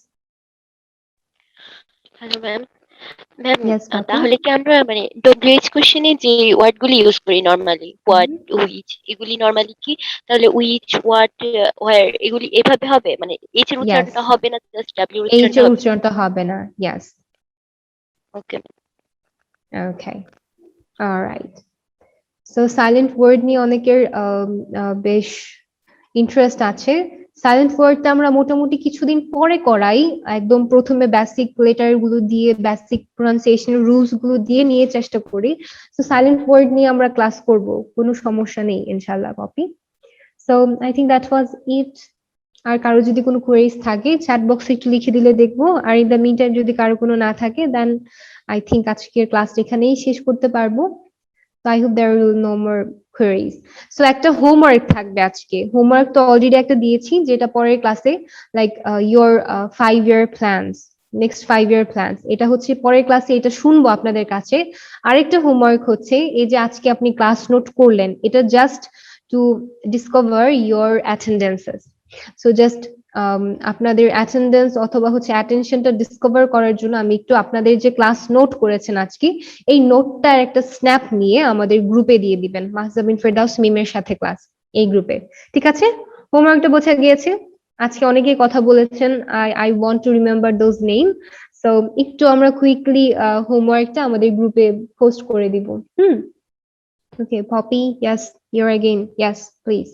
Speaker 10: Hello ma'am. Ma'am
Speaker 1: Yes, Poppy.
Speaker 10: তাহলে কি আমরা মানে WH কোশ্চেনে যে ওয়ার্ডগুলি use করি normally, what, which, এগুলি normally কি তাহলে উইচ, হোয়াট, ওয়্যার এগুলি এভাবে হবে, মানে এইচ এর
Speaker 1: Yes,
Speaker 10: উচ্চারণটা হবে না, জাস্ট ডাব্লিউ এর
Speaker 1: H
Speaker 10: উচ্চারণটা
Speaker 1: এর
Speaker 10: হবে?
Speaker 1: উচ্চারণটা হবে না। Yes.
Speaker 10: ওকে।
Speaker 1: Okay. All right. So silent word নিয়ে অনেকের বেশ ইন্টারেস্ট আছে। সাইলেন্ট ওয়ার্ডটা আমরা মোটামুটি কিছুদিন পরে করাই, একদম প্রথমে বেসিক লেটার গুলো দিয়ে, বেসিক প্রনাউন্সিয়েশন রুলস গুলো দিয়ে নিয়ে চেষ্টা করি। সো সাইলেন্ট ওয়ার্ড নিয়ে আমরা ক্লাস করব, কোনো সমস্যা নেই ইনশাআল্লাহ copy. So I think that was it. আর কারো যদি কোনো কোয়েরিজ থাকে চ্যাট বক্সে একটু লিখে দিলে দেখবো, আর ইন দ্য মিন টাইম যদি কারো কোনো না থাকে দেন আই থিঙ্ক আজকের ক্লাসটা এখানেই শেষ করতে পারবো। So I hope there will no more queries. So একটা হোমওয়ার্ক থাকবে আজকে। হোমওয়ার্ক তো অলরেডি একটা দিয়েছি, যেটা পরের ক্লাসে, like your 5-year plans, next 5-year plans, এটা হচ্ছে পরের ক্লাসে, এটা শুনবো আপনাদের কাছে। আরেকটা হোমওয়ার্ক হচ্ছে এই যে আজকে আপনি ক্লাস নোট করলেন, এটা just to discover your attendances. So just আপনাদের অ্যাটেন্ডেন্স অথবা হচ্ছে অ্যাটেনশনটা ডিসকভার করার জন্য আমি একটু আপনাদের যে ক্লাস নোট করেছেন আজকে, এই নোটটার একটা স্ন্যাপ নিয়ে আমাদের গ্রুপে দিয়ে দিবেন, মাহজাবিন ফেরদাউস মিমের সাথে ক্লাস, এই গ্রুপে। ঠিক আছে, হোমওয়ার্কটা বোঝা গিয়েছে? আজকে অনেকেই কথা বলেছেন, I want to remember those name. So একটু আমরা কুইকলি হোমওয়ার্কটা আমাদের গ্রুপে পোস্ট করে দিব। Okay Popy, yes, your again, yes please.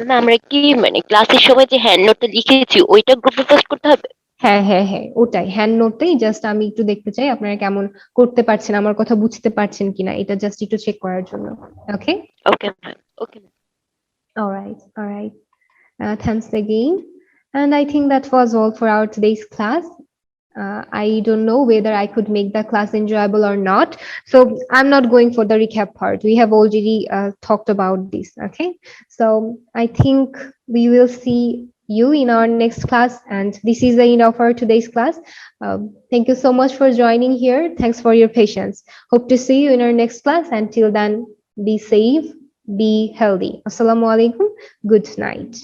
Speaker 10: না আমরা কি মানে ক্লাসের সময় যে হ্যান্ড নোটটা লিখেছি ওইটা গ্রুপে পোস্ট করতে হবে?
Speaker 1: হ্যাঁ হ্যাঁ হ্যাঁ, ওটাই হ্যান্ড নোটেই। জাস্ট আমি একটু দেখতে চাই আপনারা কেমন করতে পারছেন, আমার কথা বুঝতে পারছেন কিনা, এটা জাস্ট একটু চেক করার জন্য। Okay,
Speaker 10: okay ma'am, okay ma'am.
Speaker 1: all right. Thanks again. And I think that was all for our today's class. I don't know whether I could make the class enjoyable or not. So I'm not going for the recap part. We have already talked about this. Okay. So I think we will see you in our next class. And this is the end of our today's class. Thank you so much for joining here. Thanks for your patience. Hope to see you in our next class. Until then, be safe, be healthy. Assalamu alaikum. Good night.